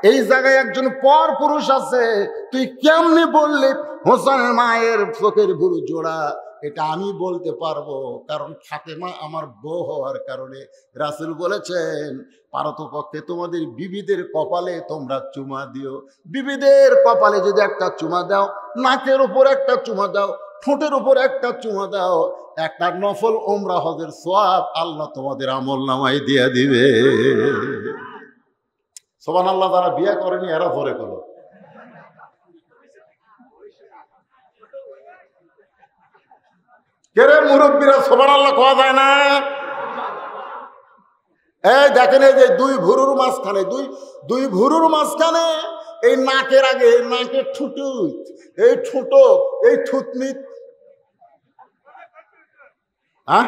এই জায়গায় একজন পর পুরুষ আছে। তুই কেমনে বললি হোসেনের মায়ের চোখের ভুরু জোড়া? এটা আমি বলতে পারবো, কারণ ফাতেমা আমার বউ হওয়ার কারণে। রাসূল বলেছেন পারতপক্ষে তোমাদের বিবিদের কপালে তোমরা চুমা দিও। বিবিদের কপালে যদি একটা চুমা দাও, নাকের উপর একটা চুমা দাও, ঠোঁটের উপর একটা চুমা দাও, একটা নফল উমরা হজের সওয়াব আল্লাহ তোমাদের আমলনামায় দিয়ে দিবে। সুবহানাল্লাহ। যারা বিয়ে করেনি এরা ভরে করো। কেরে মুরব্বীরা সুবহানাল্লাহ কোয়া যায় না? এই দেখেন, এই যে দুই ভুরুর মাঝখানে, দুই ভুরুর মাঝখানে এই নাকের আগে নাকের ঠুটু, এই ঠুটো, এই থুতনি, হ্যাঁ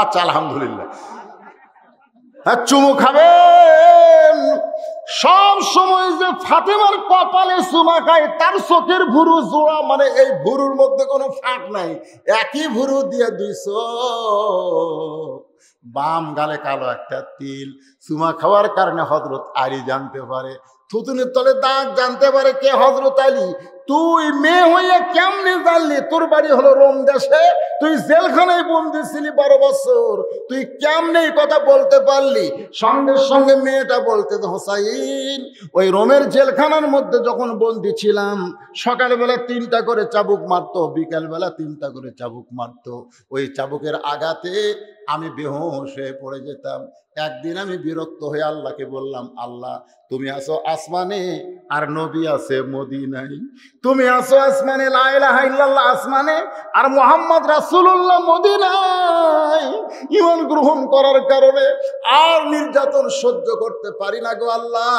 আচ্ছা আলহামদুলিল্লাহ। হ্যাঁ, চুমু খাবেন সব সময়। যে ফাতেমার কপালে চুমা খায় তার চোখের ভুরু জোড়া, মানে এই ভুরুর মধ্যে কোনো ফাঁক নাই, একই ভুরু দিয়ে দুই চোখ, বাম গালে কালো একটা তিল। চুমা খাওয়ার কারণে হযরত আলী জানতে পারে, থুতুনির তলে দাগ জানতে পারে কে হযরত আলী। তুই মেয়ে হইয়া কেমনে জানলি? তোর বাড়ি হলো রোম দেশে, তুই জেলখানায় বন্দি ছিলি 12 বছর, তুই কেমনে এই কথা বলতে পারলি? সঙ্গে সঙ্গে মেয়েটা বলতে, হোসাইন ওই রোমের জেলখানার মধ্যে যখন বন্দি ছিলাম, সকালবেলা 3টা করে চাবুক মারতো, বিকালবেলা 3টা করে চাবুক মারতো। ওই চাবুকের আঘাতে আমি বেহুশ হয়ে পড়ে যেতাম। একদিন আমি বিরক্ত হয়ে আল্লাহকে বললাম, আল্লাহ তুমি আছো আসমানে আর নবী আছে মদিনায়, তুমি আছো আসমানে, লা ইলাহা ইল্লাল্লাহ আসমানে, আর মুহাম্মদ রাসূলুল্লাহ মদিনায়। ঈমান গ্রহণ করার কারণে আর নির্যাতন সহ্য করতে পারি না গো আল্লাহ।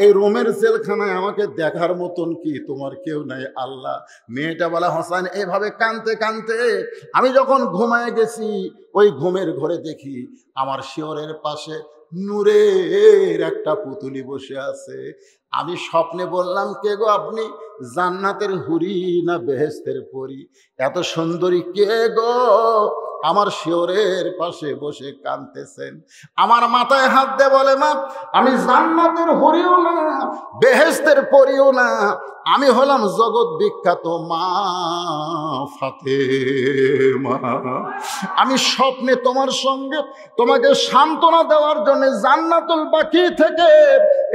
এই রোমের জেলখানায় আমাকে দেখার মতন কি তোমার কেউ নাই আল্লাহ। মেয়েটা বলে, হোসেন এভাবে কাঁদতে কাঁদতে আমি যখন ঘুমায় গেছি, ওই ঘুমের ঘরে দেখি আমার শিয়রের পাশে নূরের একটা পুতুলি বসে আছে। আমি স্বপ্নে বললাম, কে গো আপনি? জান্নাতের হুরি না বেহেশতের পরী? এত সুন্দরী কে গো? আমার শিয়রের পাশে বসে কাঁদতেছেন। আমার মাথায় হাত দিয়ে বলে, মা আমি জান্নাতের হুরিও না, বেহেশতের পরীও না, আমি হলাম জগৎ বিখ্যাত মা ফাতেমা। আমি স্বপ্নে তোমার সঙ্গে তোমাকে সান্ত্বনা দেওয়ার জন্য জান্নাতুল বাকি থেকে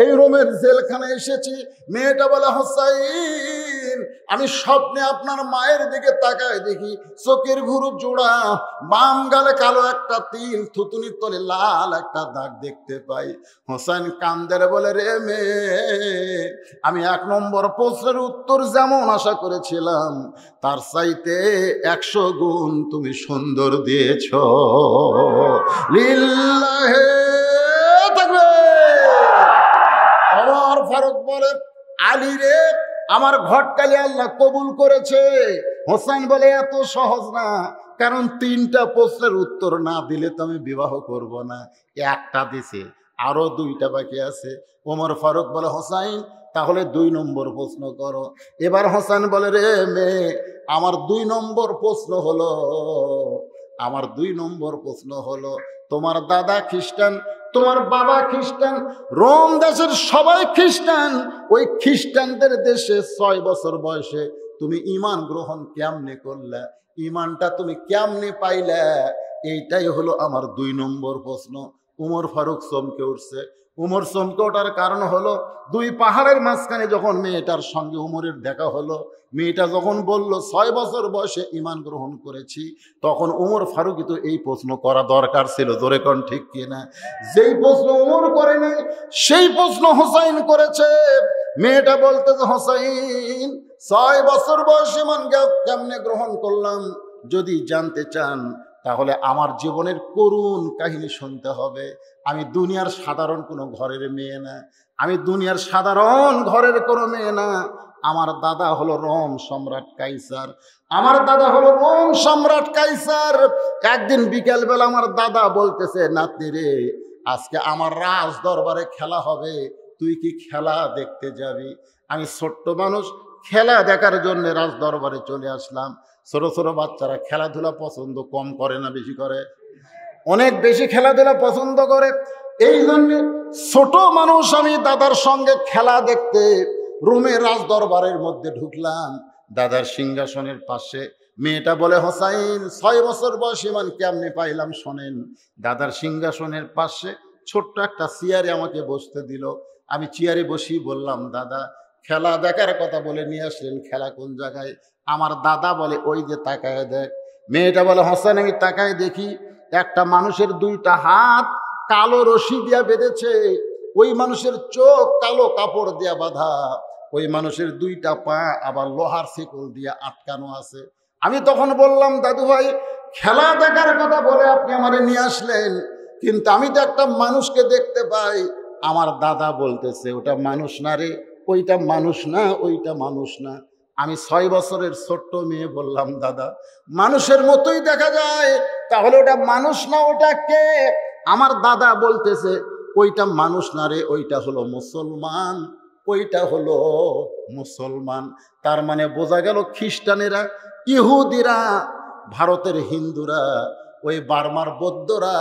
এই রোমের জেলখানায় এসেছি। মেয়েটা বলে, হোসাইন আমি স্বপ্নে আপনার মায়ের দিকে তাকায় দেখি চোখের ভুরু জোড়া, বাম গালে কালো একটা তিল, থুতুনির তলে লাল একটা দাগ দেখতে পাই। হোসেন কান্দের বলে, রে মেয়ে, আমি 1 নম্বর প্রশ্নের উত্তর যেমন আশা করেছিলাম তার চাইতে 100 গুণ তুমি সুন্দর দিয়েছ। লিল্লাহে তাকবীর। ওমর ফারুক বলে, আলী রে আমার ঘটকালি আল্লাহ কবুল করেছে। হোসেন বলে, এত সহজ না, কারণ 3টা প্রশ্নের উত্তর না দিলে তো আমি বিবাহ করব না। একটা দিছে, আরো 2টা বাকি আছে। ওমর ফারুক বলে, হোসাইন তাহলে 2 নম্বর প্রশ্ন করো। এবার হোসেন বলে, রে মেয়ে আমার 2 নম্বর প্রশ্ন হলো, তোমার দাদা খ্রিস্টান, তোমার বাবা খ্রিস্টান, রোম দেশের সবাই খ্রিস্টান, ওই খ্রিস্টানদের দেশে 6 বছর বয়সে তুমি ঈমান গ্রহণ কেমনে করলে? ঈমানটা তুমি কেমনে পাইলে? এইটাই হলো আমার 2 নম্বর প্রশ্ন। উমর ফারুক চমকে উঠছে। উমর চমকে ওঠার কারণ হলো, 2 পাহাড়ের মাঝখানে যখন মেয়েটার সঙ্গে উমরের দেখা হলো, মেয়েটা যখন বলল 6 বছর বয়সে ঈমান গ্রহণ করেছি, তখন উমর ফারুকই তো এই প্রশ্ন করা দরকার ছিল। জোরে কোন ঠিক কিনা? যেই প্রশ্ন উমর করে নাই সেই প্রশ্ন হোসাইন করেছে। মেয়েটা বলতেছে, হোসাইন 6 বছর বয়সে ঈমান কেমনে গ্রহণ করলাম যদি জানতে চান তাহলে আমার জীবনের করুণ কাহিনী শুনতে হবে। আমি দুনিয়ার সাধারণ কোনো ঘরের মেয়ে না, আমি দুনিয়ার সাধারণ ঘরের কোনো মেয়ে না। আমার দাদা হলো রোম সম্রাট কাইসার, আমার দাদা হলো রোম সম্রাট কাইসার। একদিন বিকেলবেলা আমার দাদা বলতেছে, নাতি রে আজকে আমার রাজ দরবারে খেলা হবে, তুই কি খেলা দেখতে যাবি? আমি ছোট্ট মানুষ, খেলা দেখার জন্য রাজ দরবারে চলে আসলাম। ছোট ছোট বাচ্চারা খেলাধুলা পছন্দ কম করে না, বেশি করে, অনেক বেশি খেলাধুলা পছন্দ করে। এই জন্য ছোট মানুষ আমি দাদার সঙ্গে খেলা দেখতে রোমের রাজ দরবারের মধ্যে ঢুকলাম। দাদার সিংহাসনের পাশে। মেয়েটা বলে, হোসাইন 6 বছর বয়স ইমান কেমনে পাইলাম শোনেন। দাদার সিংহাসনের পাশে ছোট্ট একটা চেয়ারে আমাকে বসতে দিল। আমি চেয়ারে বসি, বললাম দাদা খেলা দেখার কথা বলে নিয়ে আসলেন, খেলা কোন জায়গায়? আমার দাদা বলে, ওই যে তাকায় দেখ। মেয়েটা বলে, হোসেন আমি তাকায় দেখি একটা মানুষের 2টা হাত কালো রশি দিয়া বেঁধেছে, ওই মানুষের চোখ কালো কাপড় দিয়া বাঁধা, ওই মানুষের 2টা পা আবার লোহার শিকল দিয়া আটকানো আছে। আমি তখন বললাম, দাদু ভাই খেলা দেখার কথা বলে আপনি আমারে নিয়ে আসলেন, কিন্তু আমি তো একটা মানুষকে দেখতে পাই। আমার দাদা বলতেছে, ওটা মানুষ না রে, ওইটা মানুষ না, ওইটা মানুষ না। আমি 6 বছরের ছোট্ট মেয়ে বললাম, দাদা মানুষের মতোই দেখা যায়, তাহলে ওটা মানুষ না, ওটা কে? আমার দাদা বলতেছে, ওইটা মানুষ না রে, ওইটা হলো মুসলমান, ওইটা হলো মুসলমান। তার মানে বোঝা গেল খ্রিস্টানেরা, ইহুদিরা, ভারতের হিন্দুরা, ওই বার্মার বৌদ্ধরা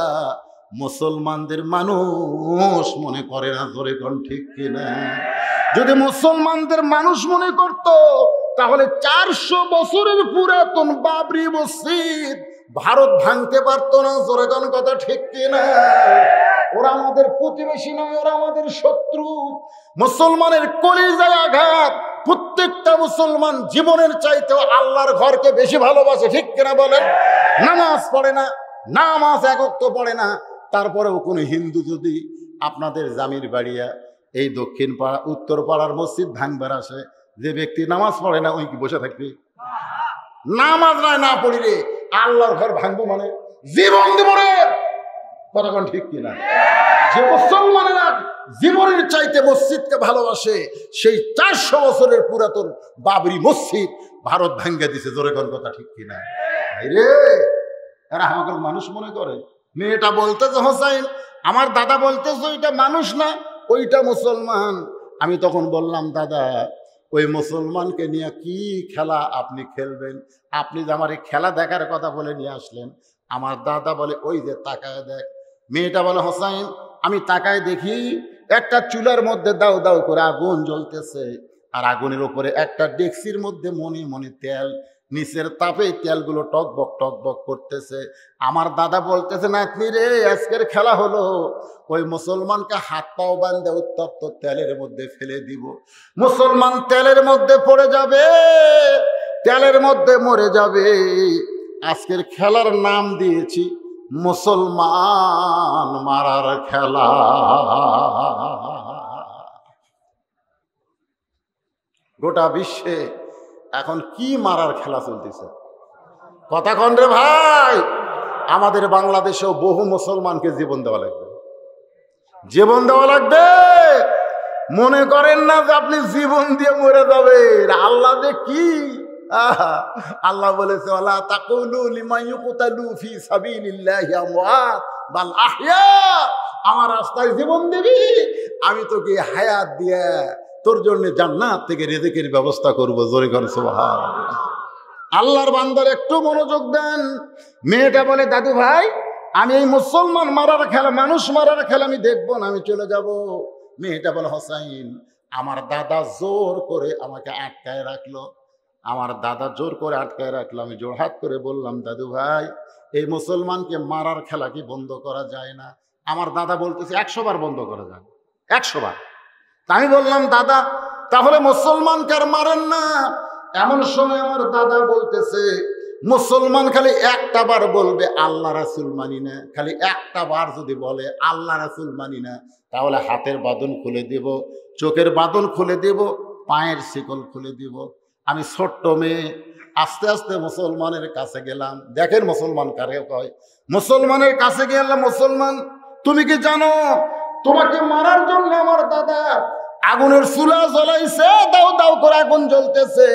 মুসলমানদের মানুষ মনে করে না। ধরে কোন ঠিক কিনা? যদি মুসলমানদের মানুষ মনে করত, তাহলে 400 বছরের পুরাতন বাবরি মসজিদ ভারত ভাঙতে পারতো না। জোরে কোন কথা ঠিক কিনা? ওরা আমাদের প্রতিবেশী নয়, ওরা আমাদের শত্রু। মুসলমানের কলিজায় আঘাত। প্রত্যেকটা মুসলমান জীবনের চাইতেও আল্লাহর ঘরকে বেশি ভালোবাসে, ঠিক কিনা বলেন? নামাজ পড়ে না, নামাজ এক ওয়াক্ত পড়ে না, তারপরেও কোনো হিন্দু যদি আপনাদের জামির বাড়িয়া এই দক্ষিণ পাড়া উত্তর পাড়ার মসজিদ ভাঙবার আসে, যে ব্যক্তি নামাজ পড়ে না ওই কি বসে থাকবে? নামাজ নয় না পড়ি রে, আল্লাহর ঘর ভাঙবো মানে জীবন দেব রে। কতক্ষণ ঠিক কিনা? যে মুসলমানেরা জীবনের চাইতে মসজিদকে ভালোবাসে, সেই 400 বছরের পুরাতন বাবরি মসজিদ ভারত ভাঙ্গা দিছে। জোরে কোন কথা ঠিক কিনা? রে এরা আমাকে মানুষ মনে করে। মেয়েটা বলতেছে, হোসাইন আমার দাদা বলতেছে ওইটা মানুষ না, ওইটা মুসলমান। আমি তখন বললাম, দাদা ওই মুসলমানকে নিয়ে কি খেলা আপনি খেলবেন? আপনি যে আমার এই খেলা দেখার কথা বলে নিয়ে আসলেন। আমার দাদা বলে, ওই যে তাকায় দেখ। মেয়েটা বলে, হোসাইন আমি তাকায় দেখি একটা চুলার মধ্যে দাও দাও করে আগুন জ্বলতেছে, আর আগুনের উপরে একটা ডেকসির মধ্যে মনে মনে তেল, নিচের তাপে তেলগুলো টকবক টকবক করতেছে। আমার দাদা বলতেছে, নাতনি রে আজকের খেলা হলো ওই মুসলমানকে হাত পাও বান্ধে উত্তপ্ত তেলের মধ্যে ফেলে দিব। মুসলমান তেলের মধ্যে পড়ে যাবে, তেলের মধ্যে মরে যাবে। আজকের খেলার নাম দিয়েছি মুসলমান মারার খেলা। গোটা বিশ্বে এখন কি মারার খেলা চলতেছে? কথা কন রে ভাই। আমাদের বাংলাদেশেও বহু মুসলমানকে জীবন দেওয়া লাগবে, জীবন দেওয়া লাগবে। মনে করেন না যে আপনি জীবন দিয়ে মরে যাবেন। আল্লাহ যে কি, আল্লাহ বলেছে, ওয়ালা তাকুলু লিমান ইউকতালু ফি সাবিলিল্লাহি আমওয়াত বাল আহইয়া। আমার রাস্তায় জীবন দিবি, আমি তোকে হায়াত দিয়ে তোর জন্য জান্নাত থেকে রিজিকের ব্যবস্থা করব। জোরে করে সুবহানাল্লাহ। আল্লাহর বান্দার একটু মনোযোগ দেন। মেয়েটা বলে, দাদু ভাই আমি এই মুসলমান মারার খেলা, মানুষ মারার খেলা আমি দেখবো না, আমি চলে যাব। মেয়েটা বলে, হোসাইন আমার দাদা জোর করে আমাকে আটকায় রাখলো, আমার দাদা জোর করে আটকায় রাখলো। আমি জোড়হাত করে বললাম, দাদু ভাই এই মুসলমানকে মারার খেলা কি বন্ধ করা যায় না? আমার দাদা বলতেছে 100 বার বন্ধ করা যায়, 100 বার। আমি বললাম, দাদা তাহলে মুসলমানকে আর মারেন না। এমন সময় আমার দাদা বলতেছে, মুসলমান খালি একটা বার বলবে আল্লাহ রাসূল মানি না, খালি একটা বার যদি বলে আল্লাহ রাসূল মানি না, তাহলে হাতের বাঁধন খুলে দেব, চোখের বাঁধন খুলে দেব, পায়ের শিকল খুলে দেব। আমি ছোট্ট মেয়ে আস্তে আস্তে মুসলমানের কাছে গেলাম। দেখেন মুসলমান কারে কয়, মুসলমানের কাছে গেলাম। মুসলমান তুমি কি জানো তোমাকে মারার জন্য আমার দাদা আগুনের চুলা জ্বলাইছে, দাও দাও করে আগুন জ্বলতেছে,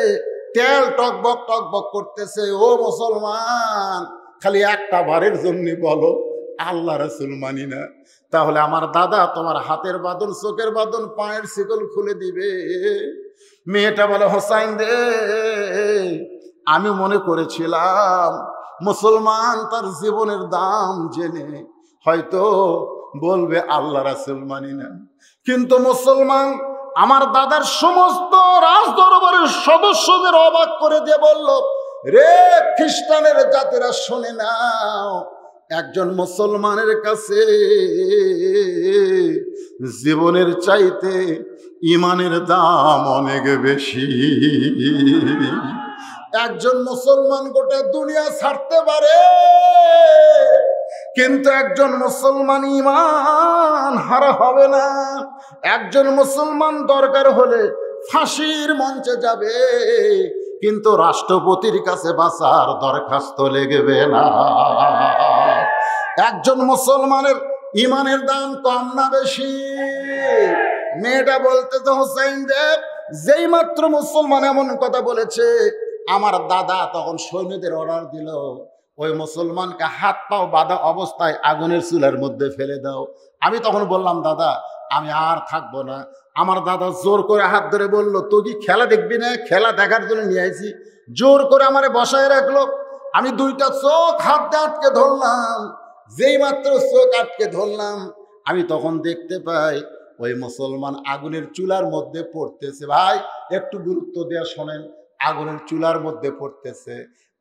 তেল টকবক টকবক করতেছে। ও মুসলমান খালি একটা বারের জন্য বলো আল্লাহ রাসূল মানি না, তাহলে আমার দাদা তোমার হাতের বাঁধন, চোখের বাঁধন, পায়ের শিকল খুলে দিবে। মেয়েটা বলে, হোসাইন রে আমি মনে করেছিলাম মুসলমান তার জীবনের দাম জেনে হয়তো বলবে আল্লাহ রাসূল মানি না, কিন্তু মুসলমান আমার দাদার সমস্ত রাজ দরবারের সদস্যদের অবাক করে দিয়ে বলল, রে খ্রিস্টানের জাতিরা শোনে নাও, একজন মুসলমানের কাছে জীবনের চাইতে ইমানের দাম অনেক বেশি। একজন মুসলমান গোটা দুনিয়া ছাড়তে পারে, কিন্তু একজন মুসলমান ঈমান হারা হবে না। একজন মুসলমান দরকার হলে ফাঁসির মঞ্চে যাবে, কিন্তু রাষ্ট্রপতির কাছে বাঁচার দরখাস্ত লেগবে না। একজন মুসলমানের ঈমানের দাম কম না বেশি? মেয়েটা বলতে তো হোসেন দেব, যেই মাত্র মুসলমান এমন কথা বলেছে, আমার দাদা তখন সৈন্যদের অর্ডার দিল, ওই মুসলমানকে হাত পাও বাঁধা অবস্থায় আগুনের চুলার মধ্যে ফেলে দাও। আমি তখন বললাম, দাদা আমি আর থাকবো না। আমার দাদা জোর করে হাত ধরে বলল, তুই কি খেলা দেখবি না? খেলা দেখার জন্য নিয়ে আইছি। জোর করে আমারে বসায় রাখলো। আমি দুইটা চোখ হাত দিয়ে আটকে ধরলাম। যেই মাত্র চোখ আটকে ধরলাম, আমি তখন দেখতে পাই ওই মুসলমান আগুনের চুলার মধ্যে পড়তেছে। ভাই একটু গুরুত্ব দেওয়া শোনেন, আগুনের চুলার মধ্যে পড়তেছে।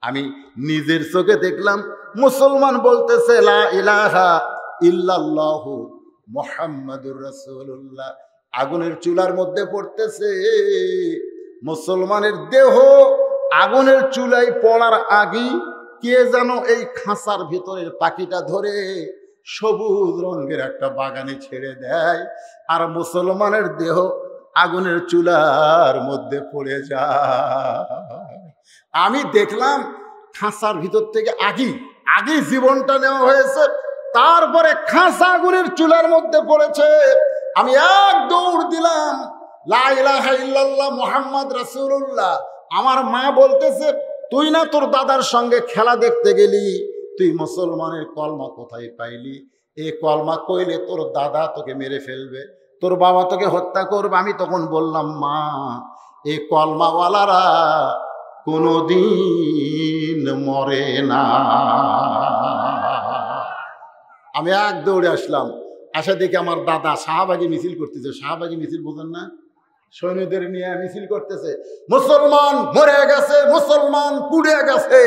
আমি নিজের চোখে দেখলাম মুসলমান বলতেছে, লা ইলাহা ইল্লাল্লাহু মুহাম্মাদুর রাসূলুল্লাহ। আগুনের চুলার মধ্যে পড়তেছে। মুসলমানের দেহ আগুনের চুলায় পড়ার আগেই কে যেন এই খাঁচার ভিতরের পাখিটা ধরে সবুজ রঙের একটা বাগানে ছেড়ে দেয়, আর মুসলমানের দেহ আগুনের চুলার মধ্যে পড়ে যায়। আমি দেখলাম খাঁচার ভিতর থেকে আগে জীবনটা নেওয়া হয়েছে, তারপরে খাঁচা আগুনের চুলার মধ্যে পড়েছে। আমি এক দৌড় দিলাম, লা ইলাহা ইল্লাল্লাহ মুহাম্মদ রাসূলুল্লাহ। আমার মা বলতেছে, তুই না তোর দাদার সঙ্গে খেলা দেখতে গেলি, তুই মুসলমানের কলমা কোথায় পাইলি? এই কলমা কইলে তোর দাদা তোকে মেরে ফেলবে, তোর বাবা তোকে হত্যা করবে। আমি তখন বললাম, মা এই কলমাওয়ালারা কোনোদিন মরে না। আমি এক দৌড়ে আসলাম, আসা দেখি আমার দাদা শাহবাগী মিছিল করতেছে। শাহবাগী মিছিল বোঝেন না? সৈন্যদের নিয়ে মিছিল করতেছে, মুসলমান মরে গেছে, মুসলমান পুড়ে গেছে।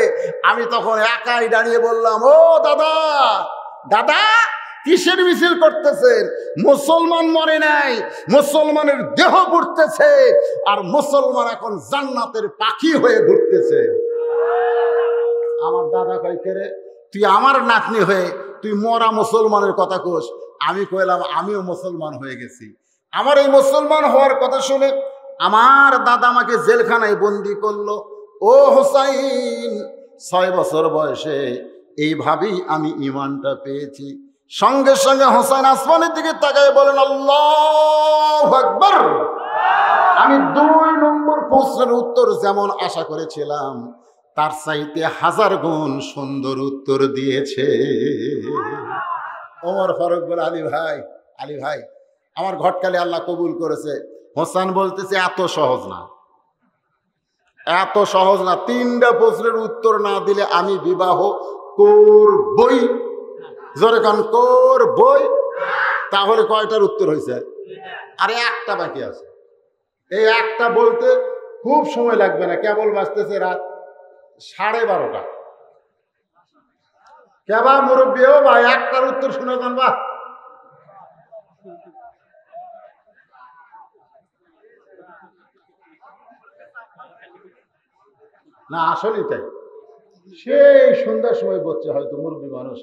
আমি তখন একাই দাঁড়িয়ে বললাম, ও দাদা, দাদা কিসের মিছিল করতেছেন? মুসলমান মরে নাই, মুসলমানের দেহ ঘুরতেছে, আর মুসলমান এখন জান্নাতের পাখি হয়ে ঘুরতেছে। আমার দাদা কয়, কে রে তুই আমার নাতনি হয়ে তুই মরা মুসলমানের কথা কোস? আমি কইলাম, আমিও মুসলমান হয়ে গেছি। আমার এই মুসলমান হওয়ার কথা শুনে আমার দাদা আমাকে জেলখানায় বন্দি করলো। ও হোসাইন, 6 বছর বয়সে এইভাবেই আমি ঈমানটা পেয়েছি। সঙ্গে সঙ্গে হোসেন আসমানের দিকে তাকায় বলেন, আল্লাহু আকবার। আমি 2 নম্বর প্রশ্নের উত্তর যেমন আশা করেছিলাম, তার চাইতে 1000 গুণ সুন্দর উত্তর দিয়েছে। ওমর ফারুক বলে, আলী ভাই আমার ঘটকালে আল্লাহ কবুল করেছে। হোসেন বলতেছে, এত সহজ না, এত সহজ না। 3টা প্রশ্নের উত্তর না দিলে আমি বিবাহ করবই। জোরে কান, করবই। তাহলে কয়টার উত্তর হয়েছে? আরে একটা বাকি আছে। এই একটা বলতে খুব সময় লাগবে না, কেবল বাজতেছে রাত 12:30। কেবা মুরব্বী, ও ভাই একটার উত্তর শুনে যান। বা না, আসলেই তাই। সেই সন্ধ্যার সময় বলছে হয়তো মুরব্বী মানুষ,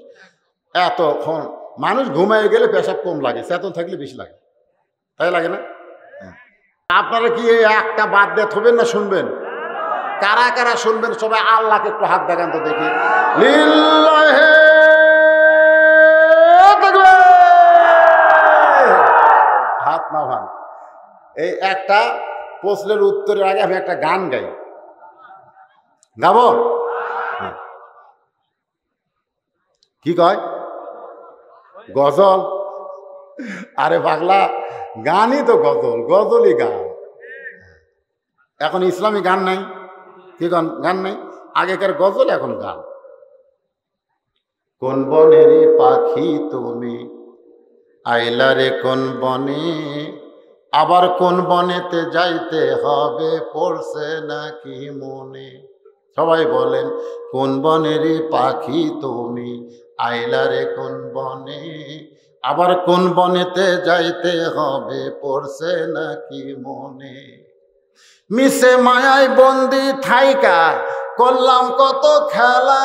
এতক্ষণ মানুষ ঘুমায় গেলে পেশাব কম লাগে, চেতন থাকলে বেশি লাগে, তাই লাগে না? আপনারা কি এই একটা বাদ দিয়ে থবেন না শুনবেন? কারা কারা শুনবেন সবাই আল্লাহকে একটু হাত দেখান তো দেখি। লিল্লাহে তাকবীর। হাত না ভান। এই একটা প্রশ্নের উত্তরের আগে আমি একটা গান গাই। গাবো? কি কয়? গজল? আরে পাগলা, গানই তো গজল, গজলই গান। এখন ইসলামী গান নাই, কি গান নাই? আগেকার গজল, এখন গান। কোন বনেরই পাখি তুমি, আইলা রে কোন বনে, আবার কোন বনেতে যাইতে হবে পড়ছে নাকি মনে। সবাই বলেন কোন বনেরই পাখি তুমি আইলারে কোন বনে। আবার কোন বনেতে যাইতে হবে পড়ছে নাকি মনে। মিশে মায়ায় বন্দি থাইকা করলাম কত খেলা।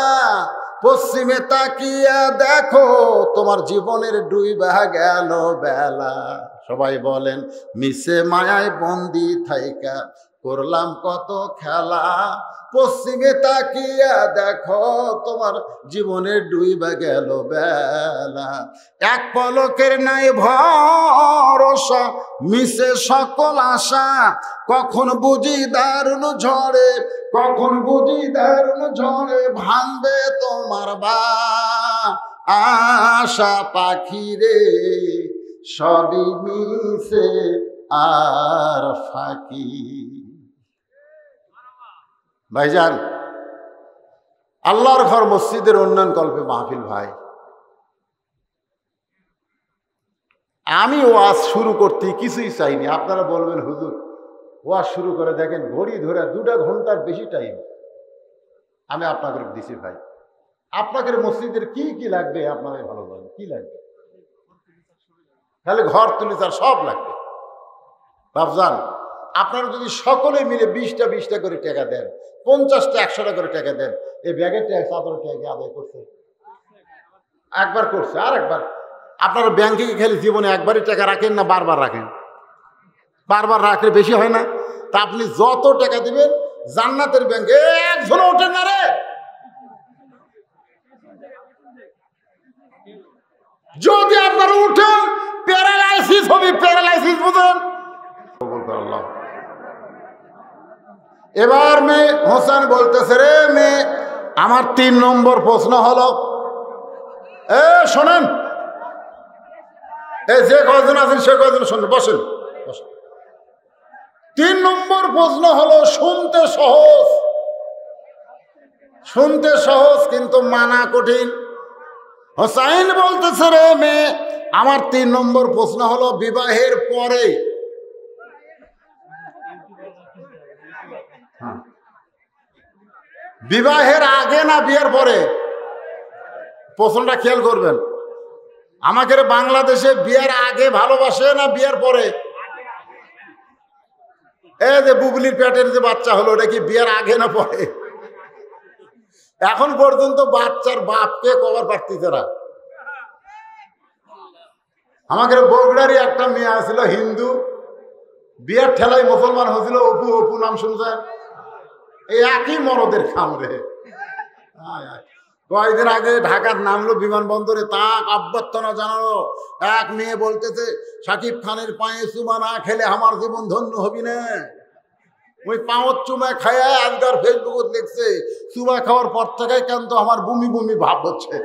পশ্চিমে তাকিয়া দেখো তোমার জীবনের ডুইবা গেল বেলা। সবাই বলেন মিশে মায়ায় বন্দি থাইকা করলাম কত খেলা। পশ্চিমে তাকিয়া দেখো তোমার জীবনের ডুইবা গেল বেলা। এক পলকের নাই ভরসা মিশে সকল আশা। কখন বুঝি দারুণ ঝড়ে কখন বুঝি দারুণ ঝড়ে ভাঙবে তোমার আশা। পাখি রে সবই মিশে আর ফাঁকি। ভাইজান, আল্লাহর ঘর মসজিদের উন্নয়ন কল্পে মাহফিল ভাই। আমি ওয়াজ শুরু করতে কিছুই চাইনি। আপনারা বলবেন হুজুর ওয়াজ শুরু করে দেখেন ঘড়ি ধরে 2 ঘন্টার বেশি টাইম আমি আপনাকে দিছি ভাই। আপনাদের মসজিদের কি কি লাগবে আপনারা ভালো বলেন, কি লাগবে? তাহলে ঘর তুলি তার সব লাগবে। বাবজান, আপনারা যদি সকলে মিলে 20টা করে টাকা দেন, 50টা 100টা করে টাকা দেন, এই ব্যাগের ট্যাক্স আপনার টাকা আদায় করছে? একবার করছে। আর একবার আপনারা ব্যাংকে খেলে জীবনে একবারই টাকা রাখেন না বারবার রাখেন? বারবার রাখলে বেশি হয় না? তা আপনি যত টাকা দিবেন জান্নাতের ব্যাংকে একজনও ওঠেন না রে। যদি আপনারা উঠেন প্যারালাইসিস হবে। প্যারালাইসিস বুঝেন? এবার মেয়ে হোসেন বলতেছে, রে মেয়ে আমার 3 নম্বর প্রশ্ন হলো, শোনেন, যে কয়জন আছেন সে কয়জন শুনুন, বসেন বসেন। 3 নম্বর প্রশ্ন হলো শুনতে সহজ, শুনতে সহজ কিন্তু মানা কঠিন। হোসাইন বলতেছে, রে মেয়ে আমার 3 নম্বর প্রশ্ন হলো বিবাহের পরে, বিবাহের আগে না বিয়ের পরে? প্রশ্নটা খেয়াল করবেন। আমাদের বাংলাদেশে বিয়ের আগে ভালোবাসে না বিয়ের পরে? এই যে বুবলির পেটের যে বাচ্চা হলো ওটা কি বিয়ের আগে না পরে? এখন পর্যন্ত বাচ্চার বাপকে কবার পারতেছে না। আমাদের বগুড়ারই একটা মেয়ে আছিল হিন্দু, বিয়ের ঠেলায় মুসলমান হয়েছিল। অপু, অপু নাম শুনছেন? এই একই মরদের খামরে। কয়েকদিন আগে ঢাকার নামলো বিমানবন্দরে, তা অভ্যর্থনা জানালো। এক মেয়ে বলতেছে শাকিব খানের পায়ে চুমা না খেলে আমার জীবন ধন্য হবি না। ওই পাঁচ চুমা খায় আজকাল ফেসবুকে লিখছে চুমা খাওয়ার পর থেকে কেন তো আমার বমি বমি ভাব হচ্ছে।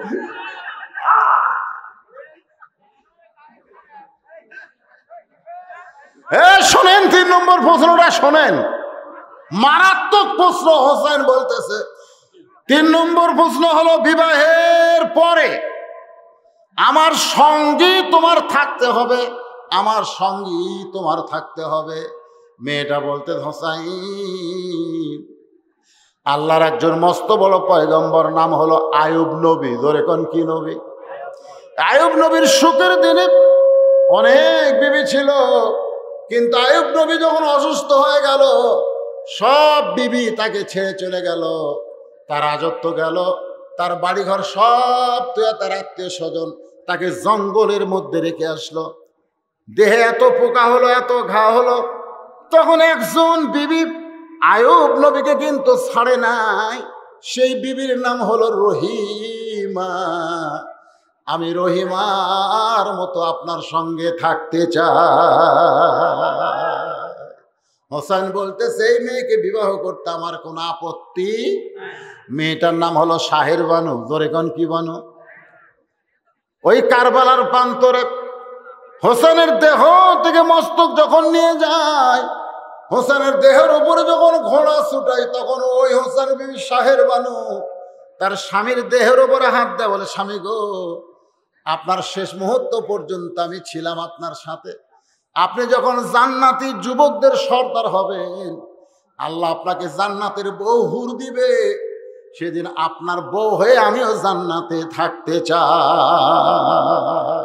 শোনেন 3 নম্বর প্রশ্নটা শোনেন, মারাত্মক প্রশ্ন। হোসেন বলতেছে 3 নম্বর প্রশ্ন হলো বিবাহের পরে আমার সঙ্গী তোমার থাকতে হবে, আমার সঙ্গী তোমার থাকতে হবে। মেয়েটা বলতে, হোসাইন আল্লাহর একজন মস্ত বড় পয়গম্বর নাম হলো আয়ুব নবী। ধরে কোন কি নবী? আয়ুব নবীর সুখের দিনে অনেক বিবি ছিল, কিন্তু আয়ুব নবী যখন অসুস্থ হয়ে গেল সব বিবি তাকে ছেড়ে চলে গেল। তার রাজত্ব গেল, তার বাড়িঘর সব, তার আত্মীয় স্বজন তাকে জঙ্গলের মধ্যে রেখে আসলো। দেহে এত পোকা হলো, এত ঘা হলো। তখন একজন বিবি আয়ুব নবীকে কিন্তু ছাড়ে নাই। সেই বিবির নাম হলো রহিমা। আমি রহিমার মতো আপনার সঙ্গে থাকতে চাই। হোসেন বলতে সেই মেয়েকে বিবাহ করতে আমার কোনো আপত্তি। মেয়েটার নাম হলো শাহের বানু। ধরে কোন কি বানু? ওই কারবালার প্রান্তরে হোসেনের দেহ থেকে মস্তক যখন নিয়ে যায়, হোসেনের দেহের উপরে যখন ঘোড়া ছুটায়, তখন ওই হোসেন বিবি শাহের বানু তার স্বামীর দেহের উপরে হাত দেয়, বলে স্বামী গো, আপনার শেষ মুহূর্ত পর্যন্ত আমি ছিলাম আপনার সাথে, আপনি যখন জান্নাতি যুবকদের সর্দার হবেন, আল্লাহ আপনাকে জান্নাতের বউ হুর দিবে, সেদিন আপনার বউ হয়ে আমিও জান্নাতে থাকতে চাই।